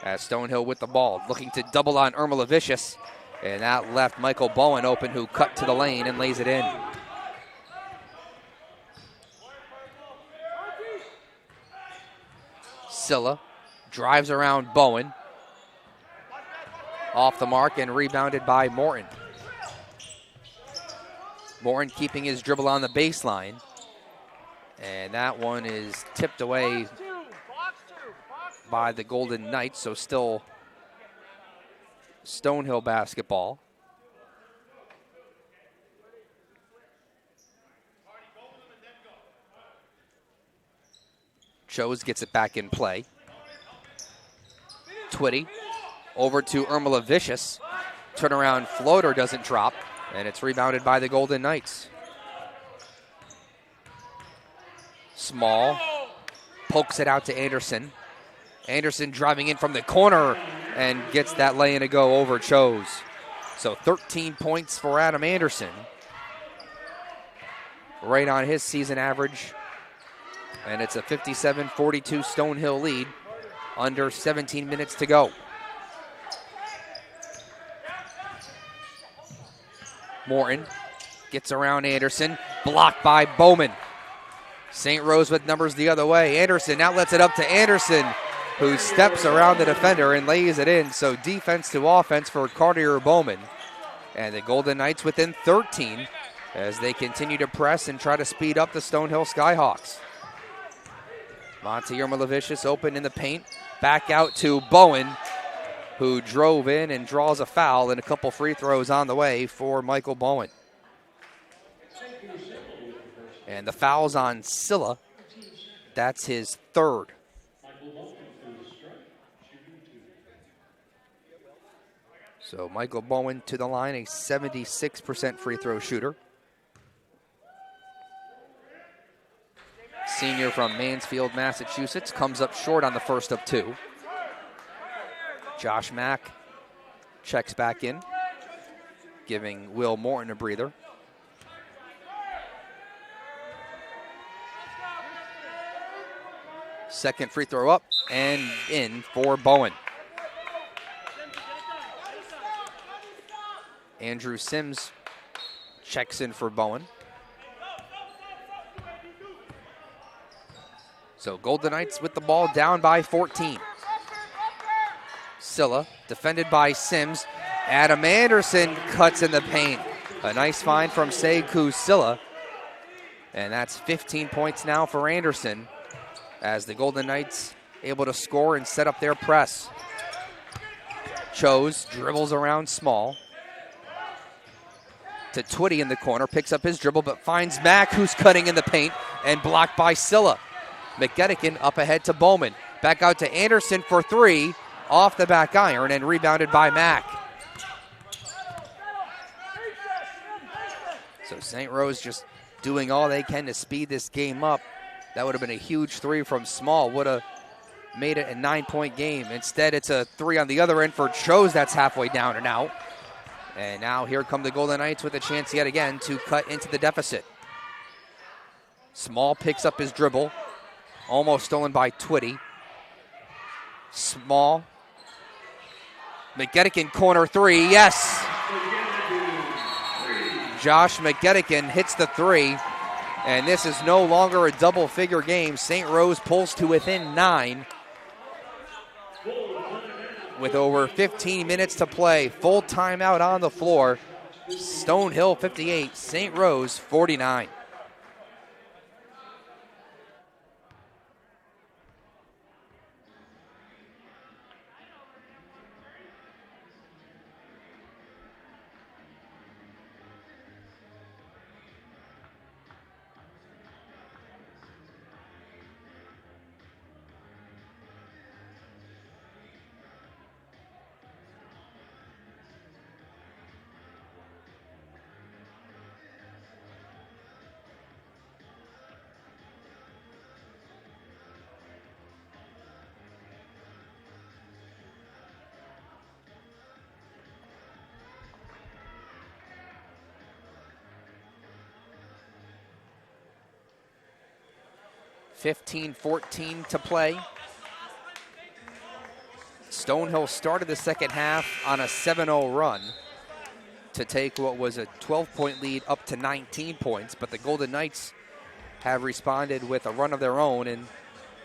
As Stonehill with the ball, looking to double on Irma Levicius, and that left Michael Bowen open, who cut to the lane and lays it in. Silla drives around Bowen. Off the mark and rebounded by Morton. Morton keeping his dribble on the baseline. And that one is tipped away by the Golden Knights, so still Stonehill basketball. Chose gets it back in play. Twitty over to Irma Levicius. Turnaround floater doesn't drop, and it's rebounded by the Golden Knights. Small pokes it out to Anderson. Anderson driving in from the corner and gets that lay-in to go over Chose. So 13 points for Adam Anderson. Right on his season average. And it's a 57-42 Stonehill lead. Under 17 minutes to go. Morton gets around Anderson. Blocked by Bowman. St. Rose with numbers the other way. Anderson now lets it up to Anderson, who steps around the defender and lays it in. So defense to offense for Cartier Bowman. And the Golden Knights within 13 as they continue to press and try to speed up the Stonehill Skyhawks. Monty Irma Levicius open in the paint. Back out to Bowen, who drove in and draws a foul, and a couple free throws on the way for Michael Bowen. And the foul's on Silla. That's his third. So Michael Bowen to the line, a 76% free throw shooter. Senior from Mansfield, Massachusetts, comes up short on the first of two. Josh Mack checks back in, giving Will Morton a breather. Second free throw up and in for Bowen. Andrew Sims checks in for Bowen. So Golden Knights with the ball down by 14. Silla defended by Sims. Adam Anderson cuts in the paint. A nice find from Sekou Silla. And that's 15 points now for Anderson as the Golden Knights able to score and set up their press. Chose dribbles around Small to Twitty in the corner, picks up his dribble but finds Mack, who's cutting in the paint, and blocked by Silla. McGettigan up ahead to Bowman. Back out to Anderson for three. Off the back iron and rebounded by Mack. So St. Rose just doing all they can to speed this game up. That would have been a huge three from Small. Would have made it a 9-point game. Instead, it's a three on the other end for Chose. That's halfway down and out. And now here come the Golden Knights with a chance yet again to cut into the deficit. Small picks up his dribble. Almost stolen by Twitty. Small. McGettigan corner three, yes. Josh McGettigan hits the three, and this is no longer a double-figure game. St. Rose pulls to within 9 with over 15 minutes to play. Full timeout on the floor. Stonehill 58, St. Rose 49. .14 to play. Stonehill started the second half on a 7-0 run to take what was a 12-point lead up to 19 points, but the Golden Knights have responded with a run of their own, and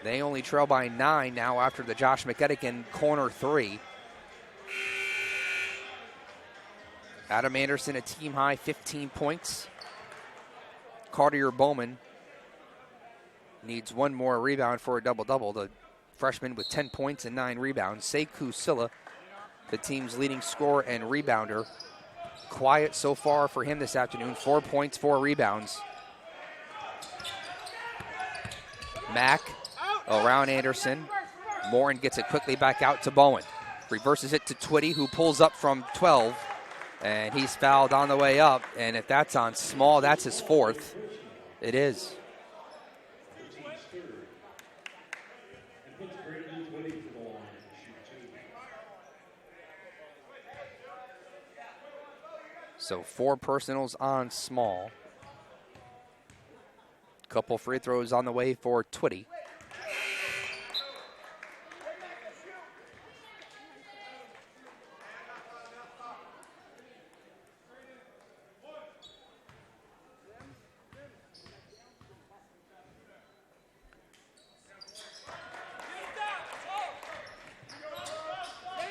they only trail by 9 now after the Josh McGettigan corner three. Adam Anderson, a team-high 15 points. Cartier Bowman needs one more rebound for a double-double. The freshman with 10 points and 9 rebounds. Sekou Silla, the team's leading scorer and rebounder. Quiet so far for him this afternoon. 4 points, 4 rebounds. Mack around Anderson. Morin gets it quickly back out to Bowen. Reverses it to Twitty, who pulls up from 12. And he's fouled on the way up. And if that's on Small, that's his 4th. It is. So 4 personals on Small. Couple free throws on the way for Twitty.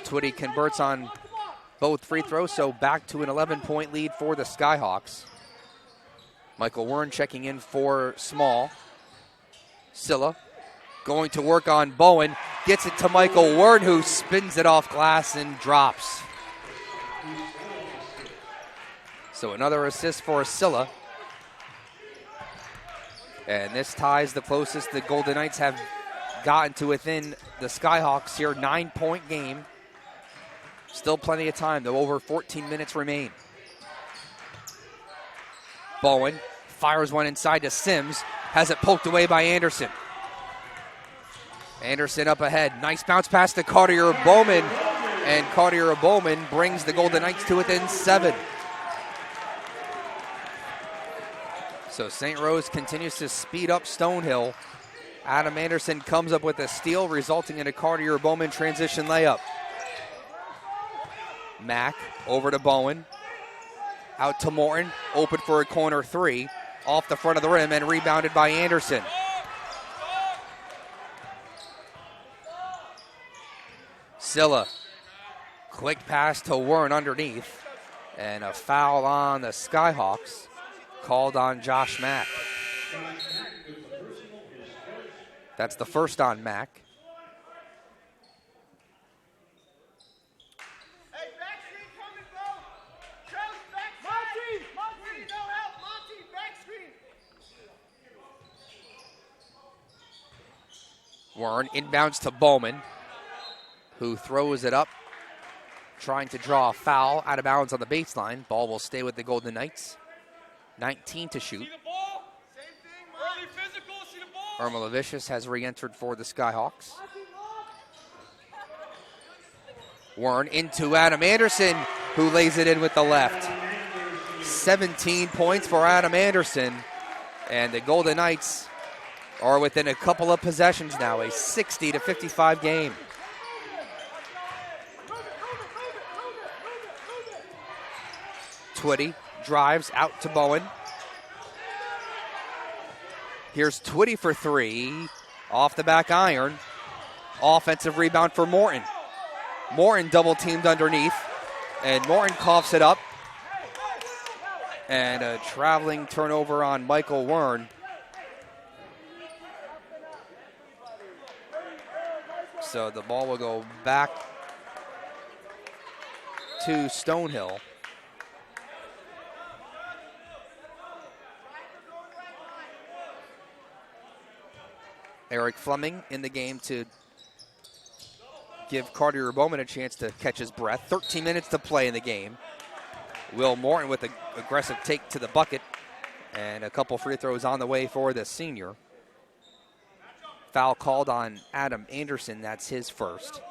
Twitty converts on both free throws, so back to an 11-point lead for the Skyhawks. Michael Wern checking in for Small. Silla going to work on Bowen. Gets it to Michael Wern, who spins it off glass and drops. So another assist for Silla. And this ties the closest the Golden Knights have gotten to within the Skyhawks here. 9-point game. Still plenty of time, though. Over 14 minutes remain. Bowen fires one inside to Sims. Has it poked away by Anderson. Anderson up ahead. Nice bounce pass to Cartier Bowman. And Cartier Bowman brings the Golden Knights to within 7. So St. Rose continues to speed up Stonehill. Adam Anderson comes up with a steal, resulting in a Cartier Bowman transition layup. Mack over to Bowen. Out to Morton. Open for a corner three. Off the front of the rim and rebounded by Anderson. Silla. Quick pass to Wern underneath. And a foul on the Skyhawks. Called on Josh Mack. That's the first on Mack. Wern inbounds to Bowman, who throws it up, trying to draw a foul out of bounds on the baseline. Ball will stay with the Golden Knights. 19 to shoot. Irma Levicius has re-entered for the Skyhawks. Wern into Adam Anderson, who lays it in with the left. 17 points for Adam Anderson, and the Golden Knights are within a couple of possessions now, a 60-55 game. Twitty drives out to Bowen. Here's Twitty for three. Off the back iron. Offensive rebound for Morton. Morton double teamed underneath. And Morton coughs it up. And a traveling turnover on Michael Wern. So the ball will go back to Stonehill. Eric Fleming in the game to give Cartier Bowman a chance to catch his breath. 13 minutes to play in the game. Will Morton with an aggressive take to the bucket. And a couple free throws on the way for the senior. Foul called on Adam Anderson. That's his first.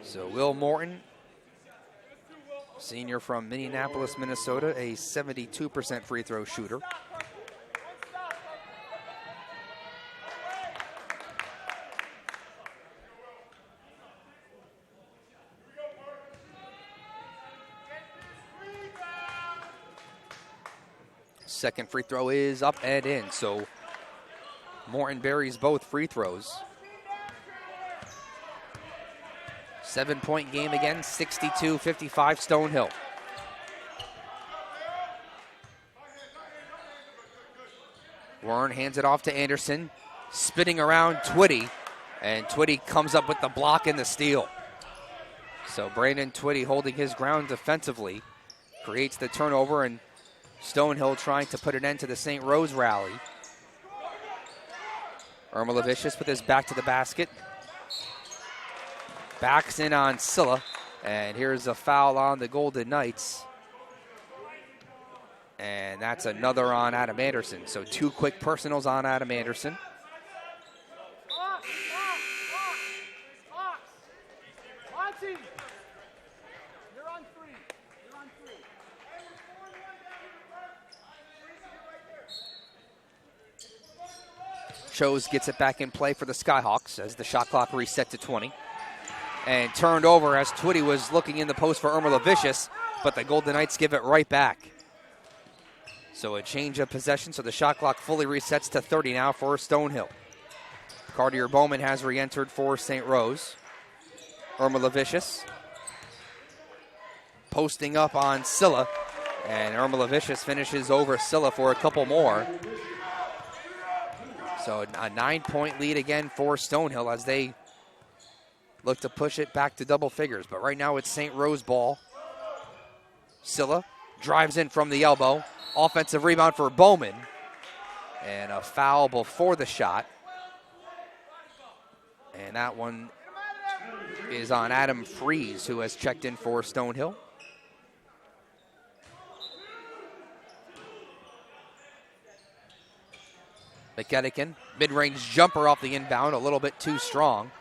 So Will Morton, senior from Minneapolis, Minnesota, a 72% free throw shooter. Second free throw is up and in, so Morton buries both free throws. 7-point game again, 62-55 Stonehill. Wern hands it off to Anderson, spinning around Twitty, and Twitty comes up with the block and the steal. So Brandon Twitty holding his ground defensively, creates the turnover, and Stonehill trying to put an end to the St. Rose rally. Irma Levicius with his back to the basket. Backs in on Scylla, and here's a foul on the Golden Knights. And that's another on Adam Anderson. So two quick personals on Adam Anderson. Chose gets it back in play for the Skyhawks as the shot clock reset to 20. And turned over as Twitty was looking in the post for Irma Levicius, but the Golden Knights give it right back. So a change of possession, so the shot clock fully resets to 30 now for Stonehill. Cartier Bowman has re-entered for St. Rose. Irma Levicius posting up on Scylla, and Irma Levicius finishes over Scylla for a couple more. So a 9-point lead again for Stonehill as they look to push it back to double figures. But right now it's St. Rose ball. Scylla drives in from the elbow. Offensive rebound for Bowman. And a foul before the shot. And that one is on Adam Freeze, who has checked in for Stonehill. McEddican, mid-range jumper off the inbound, a little bit too strong.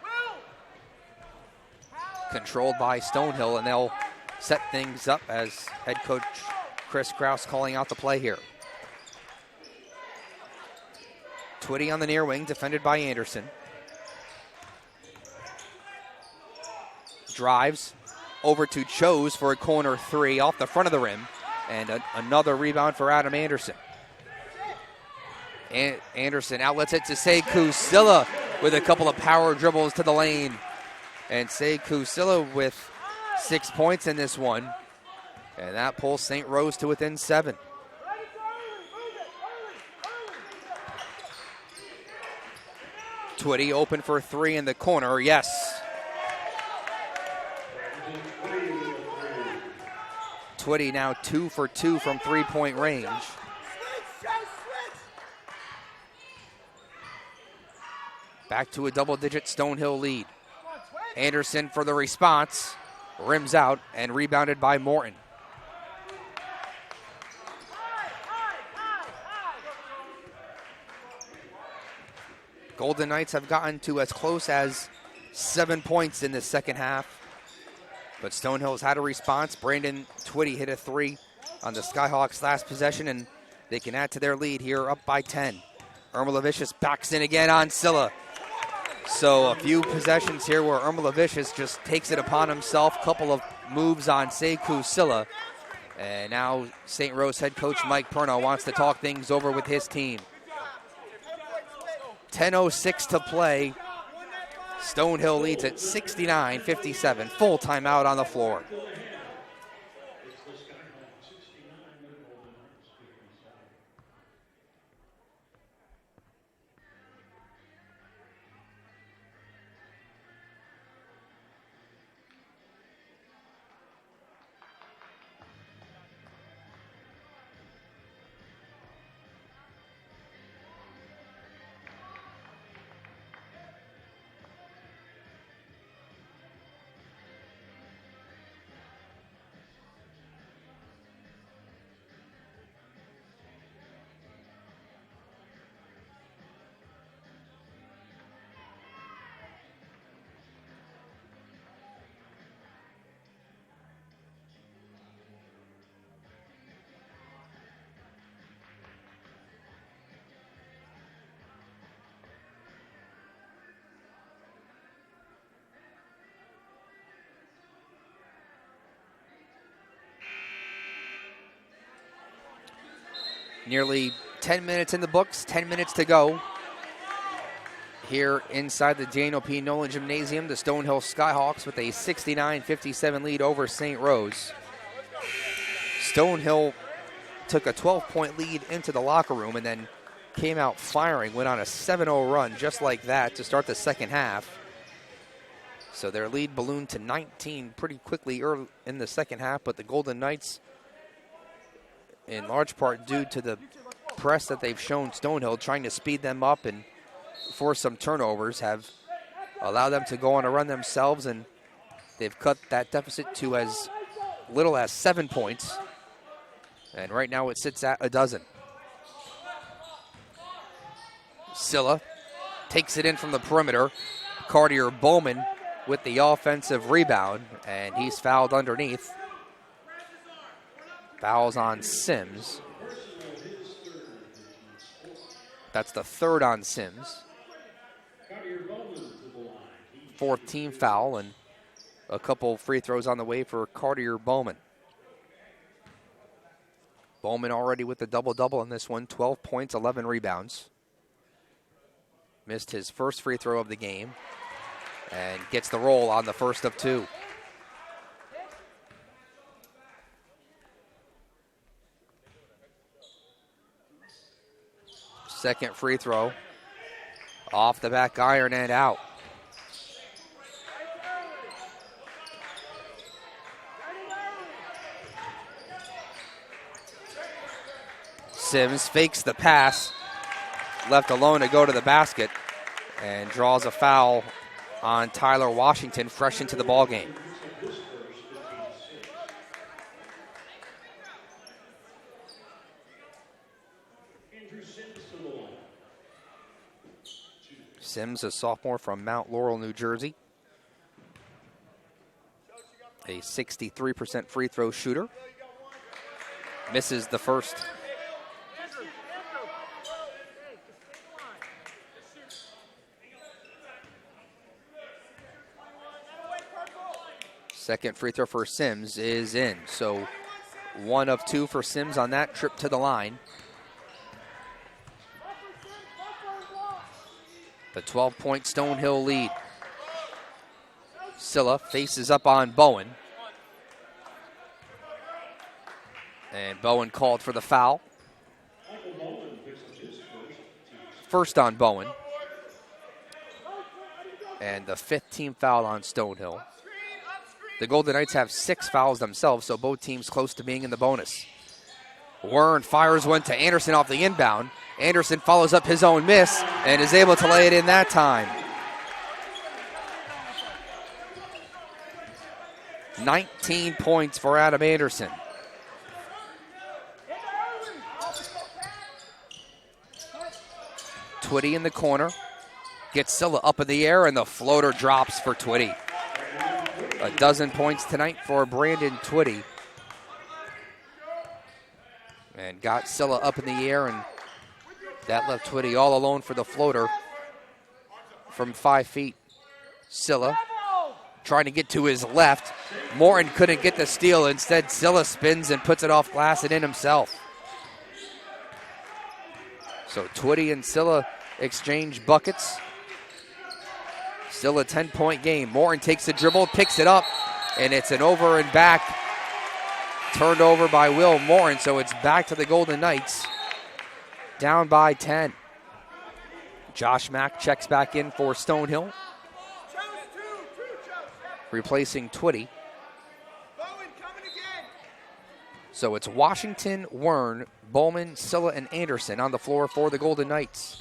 Controlled by Stonehill, and they'll set things up as head coach Chris Kraus calling out the play here. Twitty on the near wing, defended by Anderson. Drives over to Chose for a corner three off the front of the rim, and another rebound for Adam Anderson. Anderson outlets it to Sekou Scylla with a couple of power dribbles to the lane. And Sekou Scylla with 6 points in this one. And that pulls St. Rose to within 7. Twitty open for three in the corner, yes. Twitty now 2 for 2 from three-point range. Back to a double-digit Stonehill lead. Anderson for the response. Rims out and rebounded by Morton. Golden Knights have gotten to as close as 7 points in the second half. But Stonehill's had a response. Brandon Twitty hit a three on the Skyhawks' last possession, and they can add to their lead here, up by 10. Irma Levicius backs in again on Scylla. So a few possessions here where Irma Levicius just takes it upon himself. Couple of moves on Sekou Silla. And now St. Rose head coach Mike Perno wants to talk things over with his team. 10:06 to play. Stonehill leads at 69-57. Full timeout on the floor. Nearly 10 minutes in the books, 10 minutes to go. Here inside the Daniel P. Nolan Gymnasium, the Stonehill Skyhawks with a 69-57 lead over St. Rose. Stonehill took a 12-point lead into the locker room and then came out firing, went on a 7-0 run just like that to start the second half. So their lead ballooned to 19 pretty quickly early in the second half, but the Golden Knights, in large part due to the press that they've shown Stonehill, trying to speed them up and force some turnovers, have allowed them to go on a run themselves, and they've cut that deficit to as little as 7 points. And right now it sits at a dozen. Silla takes it in from the perimeter. Cartier Bowman with the offensive rebound, and he's fouled underneath. Fouls on Sims. That's the third on Sims. Fourth team foul, and a couple free throws on the way for Cartier Bowman. Bowman already with the double-double in this one, 12 points, 11 rebounds. Missed his first free throw of the game and gets the roll on the first of two. Second free throw, off the back iron and out. Sims fakes the pass, left alone to go to the basket, and draws a foul on Tyler Washington, fresh into the ballgame. Sims, a sophomore from Mount Laurel, New Jersey. A 63% free throw shooter. Misses the first. Second free throw for Sims is in. So 1 of 2 for Sims on that trip to the line. The 12-point Stonehill lead. Silla faces up on Bowen. And Bowen called for the foul. First on Bowen. And the 5th team foul on Stonehill. The Golden Knights have 6 fouls themselves, so both teams close to being in the bonus. Wern fires one to Anderson off the inbound. Anderson follows up his own miss and is able to lay it in that time. 19 points for Adam Anderson. Twitty in the corner. Gets Silla up in the air, and the floater drops for Twitty. A dozen points tonight for Brandon Twitty. And got Silla up in the air, and that left Twitty all alone for the floater from 5 feet. Scylla trying to get to his left. Morton couldn't get the steal. Instead, Scylla spins and puts it off glass and in himself. So Twitty and Scylla exchange buckets. Still a 10-point game. Morton takes the dribble, picks it up, and it's an over and back. Turned over by Will Morton, so it's back to the Golden Knights. Down by 10. Josh Mack checks back in for Stonehill. Replacing Twitty. So it's Washington, Wern, Bowman, Scylla, and Anderson on the floor for the Golden Knights.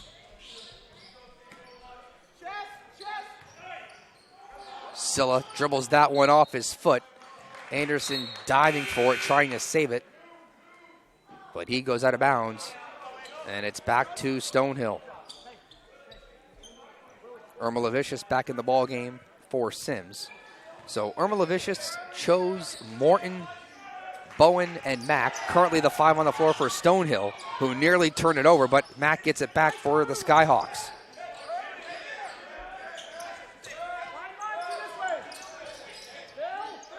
Scylla dribbles that one off his foot. Anderson diving for it, trying to save it. But he goes out of bounds, and it's back to Stonehill. Irma Levicius back in the ball game for Sims. So Irma Levicius chose Morton, Bowen, and Mack. Currently the 5 on the floor for Stonehill, who nearly turned it over, but Mack gets it back for the Skyhawks.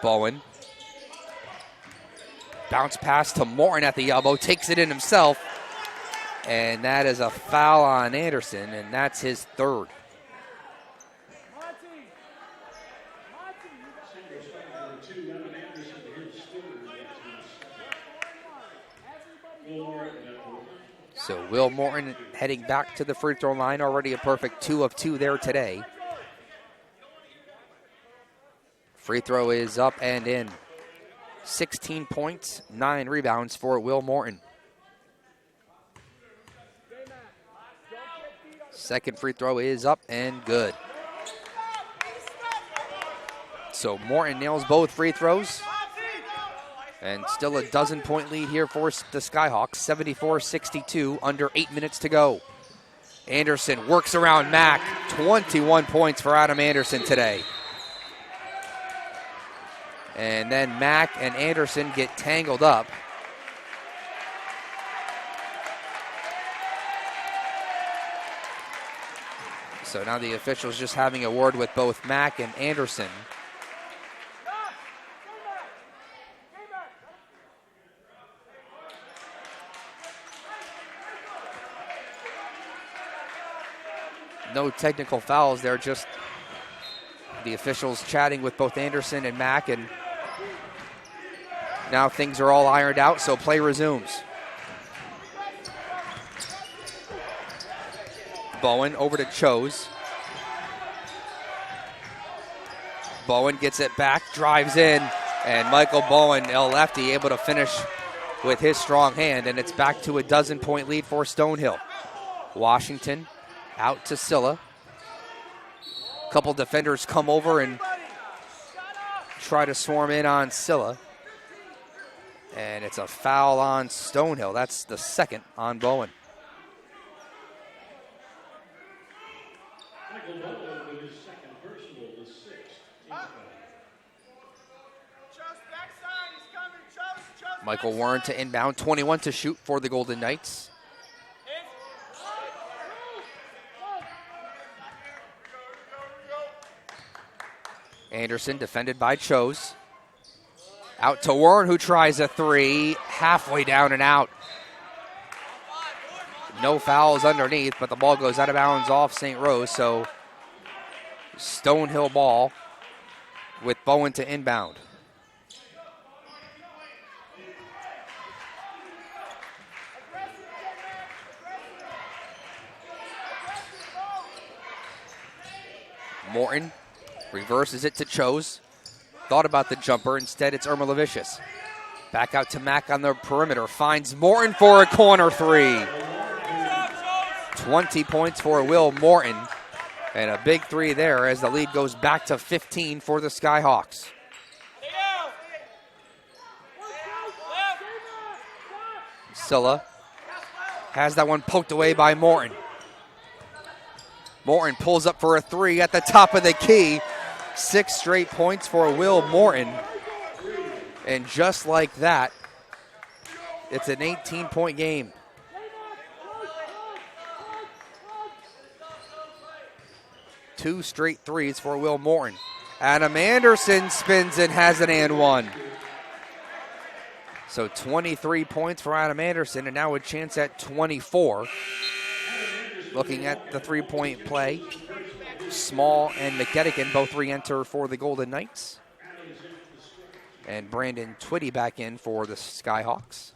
Bowen. Bounce pass to Morton at the elbow, takes it in himself, and that is a foul on Anderson, and that's his third. So Will Morton heading back to the free throw line, already a perfect 2 of 2 there today. Free throw is up and in. 16 points, 9 rebounds for Will Morton. Second free throw is up and good. So Morton nails both free throws. And still a dozen-point lead here for the Skyhawks, 74-62, under 8 minutes to go. Anderson works around Mack. 21 points for Adam Anderson today. And then Mack and Anderson get tangled up. So now the officials just having a word with both Mack and Anderson. No technical fouls there, just the officials chatting with both Anderson and Mack, and now things are all ironed out, so play resumes. Bowen over to Chose. Bowen gets it back, drives in, and Michael Bowen, El Lefty, able to finish with his strong hand, and it's back to a dozen-point lead for Stonehill. Washington out to Scylla. Couple defenders come over and try to swarm in on Scylla. And it's a foul on Stonehill. That's the second on Bowen. Michael Bowen with his second personal, the 6th. Michael Warren to inbound, 21 to shoot for the Golden Knights. Anderson defended by Chose. Out to Warren, who tries a 3, halfway down and out. No fouls underneath, but the ball goes out of bounds off St. Rose, so Stonehill ball with Bowen to inbound. Morton reverses it to Chose. Thought about the jumper. Instead, it's Irma Levicius. Back out to Mack on the perimeter. Finds Morton for a corner 3. 20 points for Will Morton. And a big 3 there as the lead goes back to 15 for the Skyhawks. Scylla has that one poked away by Morton. Morton pulls up for a 3 at the top of the key. 6 straight points for Will Morton. And just like that, it's an 18-point game. 2 straight threes for Will Morton. Adam Anderson spins and has an and one. So 23 points for Adam Anderson, and now a chance at 24. Looking at the three-point play, Small and McGettigan both re-enter for the Golden Knights. And Brandon Twitty back in for the Skyhawks.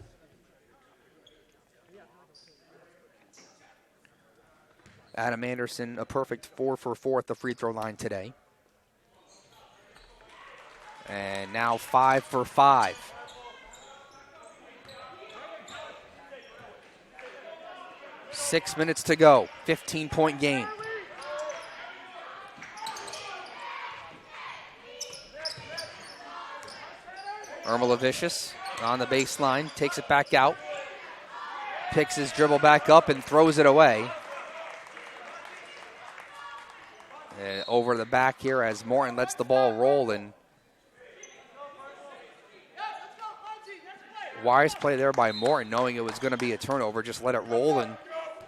Adam Anderson, a perfect 4 for 4 at the free throw line today. And now 5 for 5. Six minutes to go, 15-point game. Irma Levicius on the baseline, takes it back out, picks his dribble back up and throws it away. And over the back here as Morton lets the ball roll, and wise play there by Morton, knowing it was going to be a turnover. Just let it roll and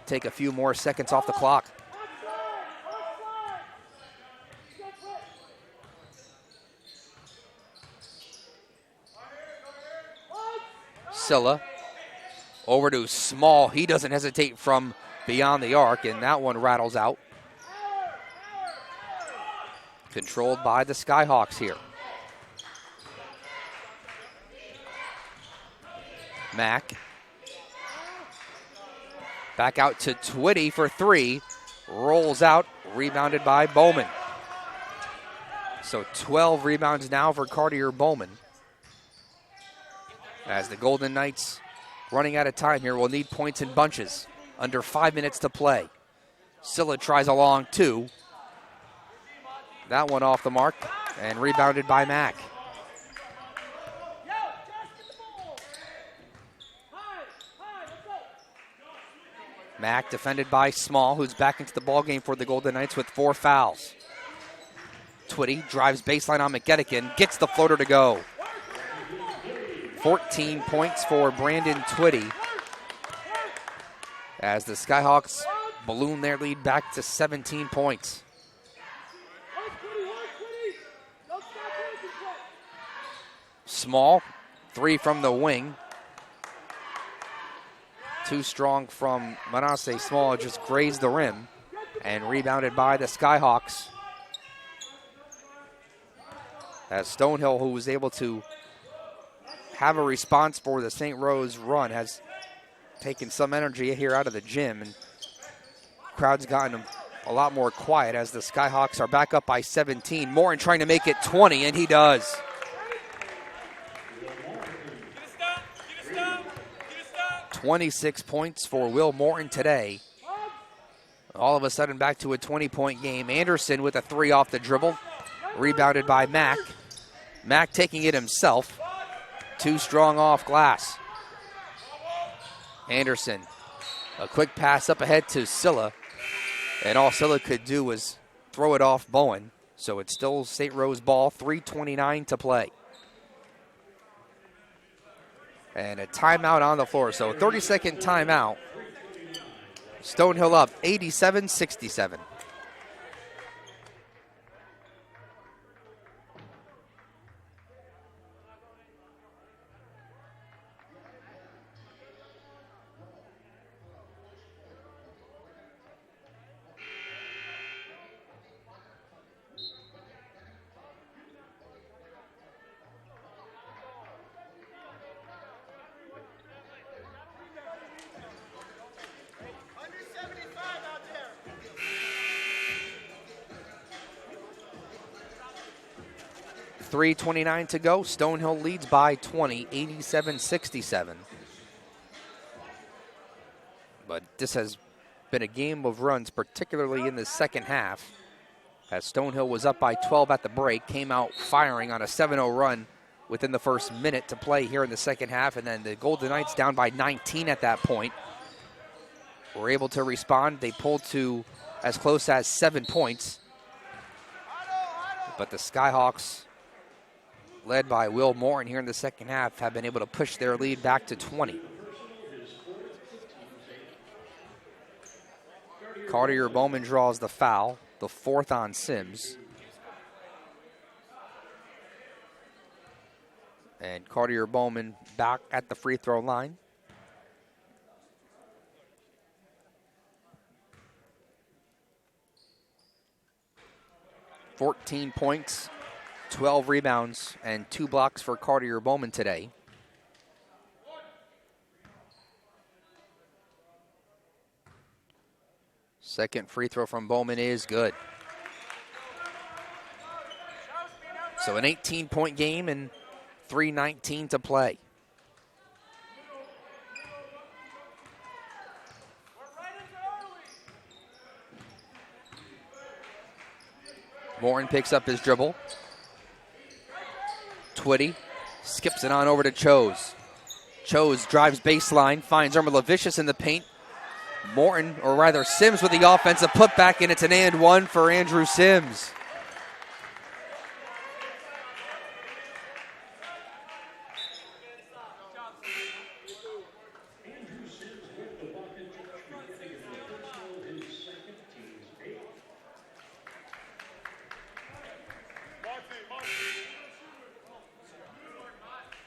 take a few more seconds off the clock. Silla over to Small. He doesn't hesitate from beyond the arc, and that one rattles out. Controlled by the Skyhawks here. Mack. Back out to Twitty for 3. Rolls out, rebounded by Bowman. So 12 rebounds now for Cartier Bowman. As the Golden Knights running out of time here, will need points in bunches. Under 5 minutes to play. Silla tries a long 2. That one off the mark and rebounded by Mack. Mack defended by Small, who's back into the ballgame for the Golden Knights with 4 fouls. Twitty drives baseline on McGettigan, gets the floater to go. 14 points for Brandon Twitty as the Skyhawks balloon their lead back to 17 points. Small, 3 from the wing. Too strong from Manasseh Small, just grazed the rim and rebounded by the Skyhawks. As Stonehill, who was able to have a response for the St. Rose run, has taken some energy here out of the gym, and crowd's gotten a lot more quiet as the Skyhawks are back up by 17. Morton trying to make it 20, and he does. Give it stop. 26 points for Will Morton today. All of a sudden back to a 20-point game. Anderson with a 3 off the dribble. Rebounded by Mack. Mack taking it himself. Too strong off glass. Anderson, a quick pass up ahead to Silla. And all Silla could do was throw it off Bowen. So it's still St. Rose ball, 3:29 to play. And a timeout on the floor. So 30-second timeout. Stonehill up 87-67. .329 to go. Stonehill leads by 20, 87-67. But this has been a game of runs, particularly in the second half, as Stonehill was up by 12 at the break, came out firing on a 7-0 run within the first minute to play here in the second half, and then the Golden Knights down by 19 at that point were able to respond. They pulled to as close as 7 points, but the Skyhawks, led by Will Morton here in the second half, have been able to push their lead back to 20. Cartier Bowman draws the foul. the fourth on Sims. And Cartier Bowman back at the free throw line. "14 points, 12 rebounds, and 2 blocks for Cartier Bowman today. Second free throw from Bowman is good. So an 18-point game and 3:19 to play. Morin picks up his dribble. Twitty skips it on over to Chose. Chose drives baseline, finds Irma Levicius in the paint. Morton, or rather Sims with the offensive putback, and it's an and one for Andrew Sims.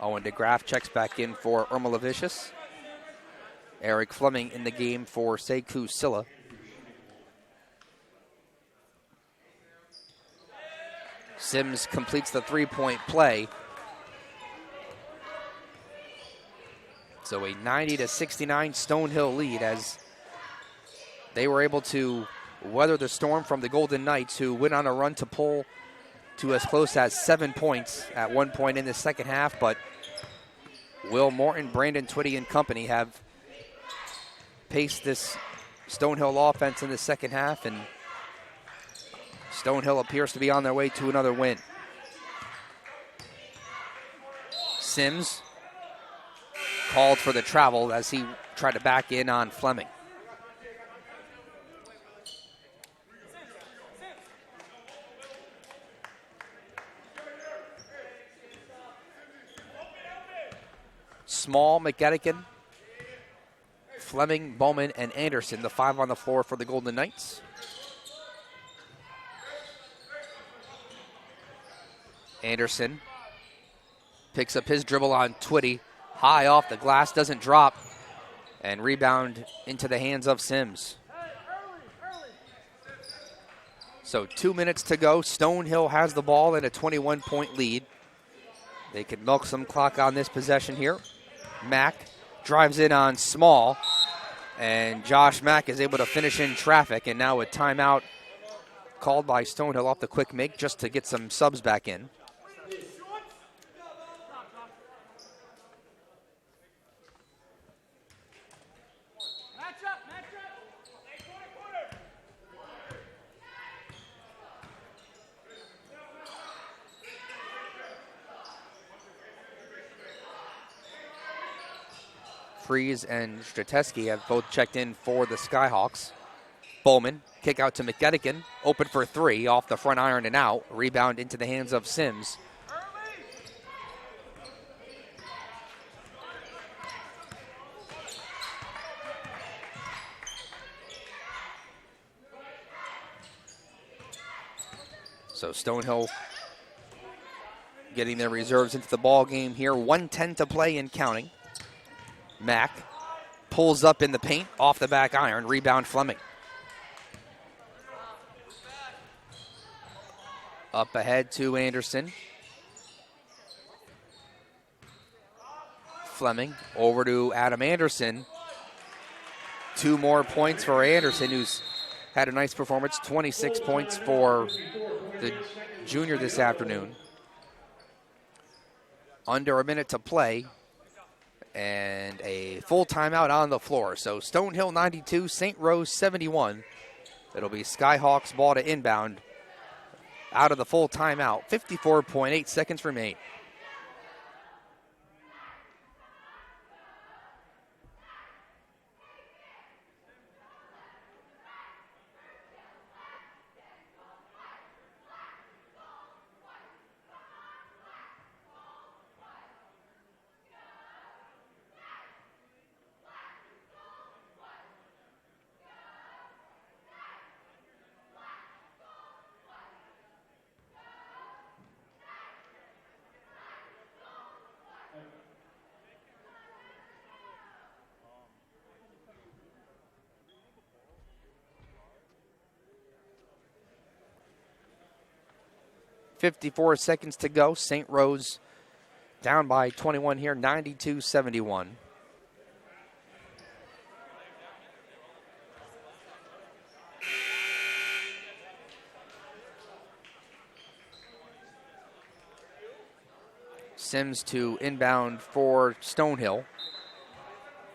Owen DeGraff checks back in for Irma Levicius. Eric Fleming in the game for Sekou Silla. Sims completes the three-point play. So a 90-69 Stonehill lead as they were able to weather the storm from the Golden Knights, who went on a run to pull to as close as 7 points at one point in the second half, but Will Morton, Brandon Twitty, and company have paced this Stonehill offense in the second half, and Stonehill appears to be on their way to another win. Sims called for the travel as he tried to back in on Fleming. Small, McGettigan, Fleming, Bowman, and Anderson, the five on the floor for the Golden Knights. Anderson picks up his dribble on Twitty. High off the glass, doesn't drop. And rebound into the hands of Sims. So 2 minutes to go. Stonehill has the ball in a 21-point lead. They can milk some clock on this possession here. Mack drives in on Small, and Josh Mack is able to finish in traffic, and now a timeout called by Stonehill off the quick make just to get some subs back in. Freeze and Strateski have both checked in for the Skyhawks. Bowman, kick out to McGettigan, open for three, off the front iron and out. Rebound into the hands of Sims. So Stonehill getting their reserves into the ball game here. 1:10 to play and counting. Mack pulls up in the paint, off the back iron, rebound Fleming. Up ahead to Anderson. Fleming over to Adam Anderson. 2 more points for Anderson, who's had a nice performance. 26 points for the junior this afternoon. Under a minute to play. And a full timeout on the floor. So Stonehill 92, St. Rose 71. It'll be Skyhawks ball to inbound out of the full timeout. 54.8 seconds remain. 54 seconds to go. St. Rose down by 21 here, 92-71. Sims to inbound for Stonehill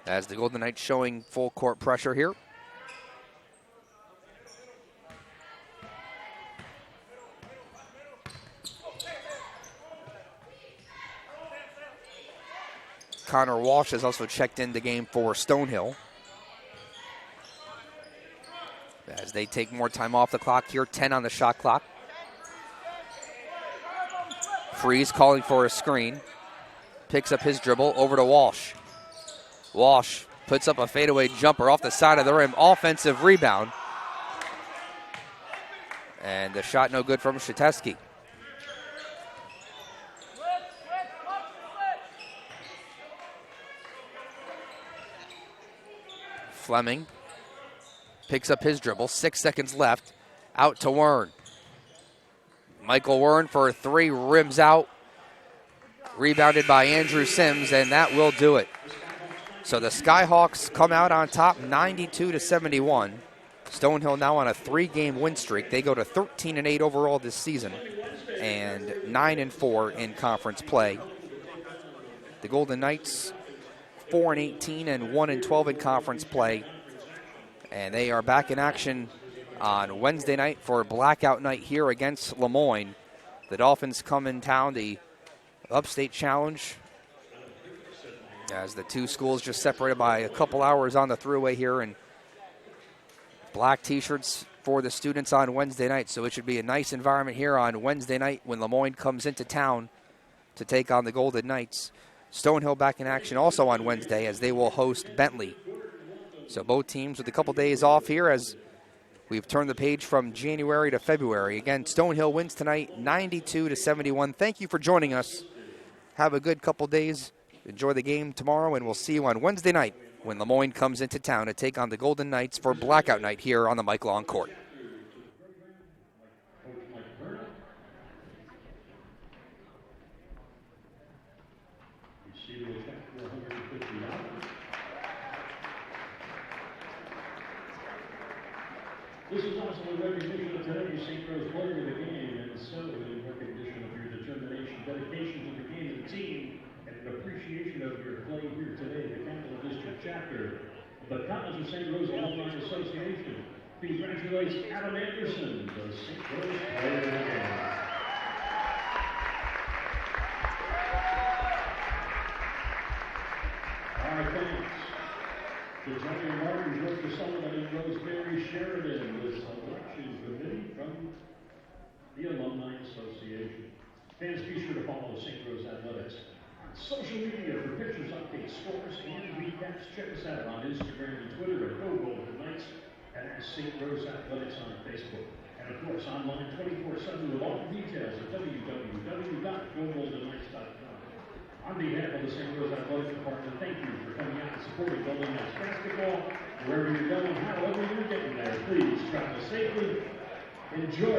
as the Golden Knights showing full court pressure here. Connor Walsh has also checked in the game for Stonehill as they take more time off the clock here, 10 on the shot clock. Freeze calling for a screen. Picks up his dribble over to Walsh. Walsh puts up a fadeaway jumper off the side of the rim. Offensive rebound. And the shot no good from Shatesky. Fleming picks up his dribble. 6 seconds left. Out to Wern. Michael Wern for a three, rims out. Rebounded by Andrew Sims, and that will do it. So the Skyhawks come out on top, 92-71. Stonehill now on a 3-game win streak. They go to 13-8 overall this season and 9-4 in conference play. The Golden Knights 4-18 and 1-12 in conference play. And they are back in action on Wednesday night for a blackout night here against Lemoyne. The Dolphins come in town, the Upstate Challenge, as the two schools just separated by a couple hours on the thruway here, and black t-shirts for the students on Wednesday night. So it should be a nice environment here on Wednesday night when Lemoyne comes into town to take on the Golden Knights. Stonehill back in action also on Wednesday as they will host Bentley. So both teams with a couple days off here as we've turned the page from January to February. Again, Stonehill wins tonight 92-71. Thank you for joining us. Have a good couple days. Enjoy the game tomorrow, and we'll see you on Wednesday night when Lemoyne comes into town to take on the Golden Knights for blackout night here on the Mike Long Court. This is also a recognition of today's St. Rose player of the game, and so in recognition of your determination, dedication to the game and team, and an appreciation of your play here today, the Capital District Chapter of the College of St. Rose Alumni Association congratulates Adam Anderson, the St. Rose player of the game. Our thanks to Johnny Martin, Georgia Sullivan, and Rosemary Sheridan, the selection committee from the Alumni Association. Fans, be sure to follow St. Rose Athletics on social media for pictures, updates, scores, and recaps. Check us out on Instagram and Twitter at Go Golden Knights and at St. Rose Athletics on Facebook. And of course, online 24/7 with all the details at www.gogoldenights.com. On behalf of the St. Rose Athletic Department, thank you for coming out and supporting Golden Knights basketball. Wherever you're going, however you're getting there, please travel safely. Enjoy.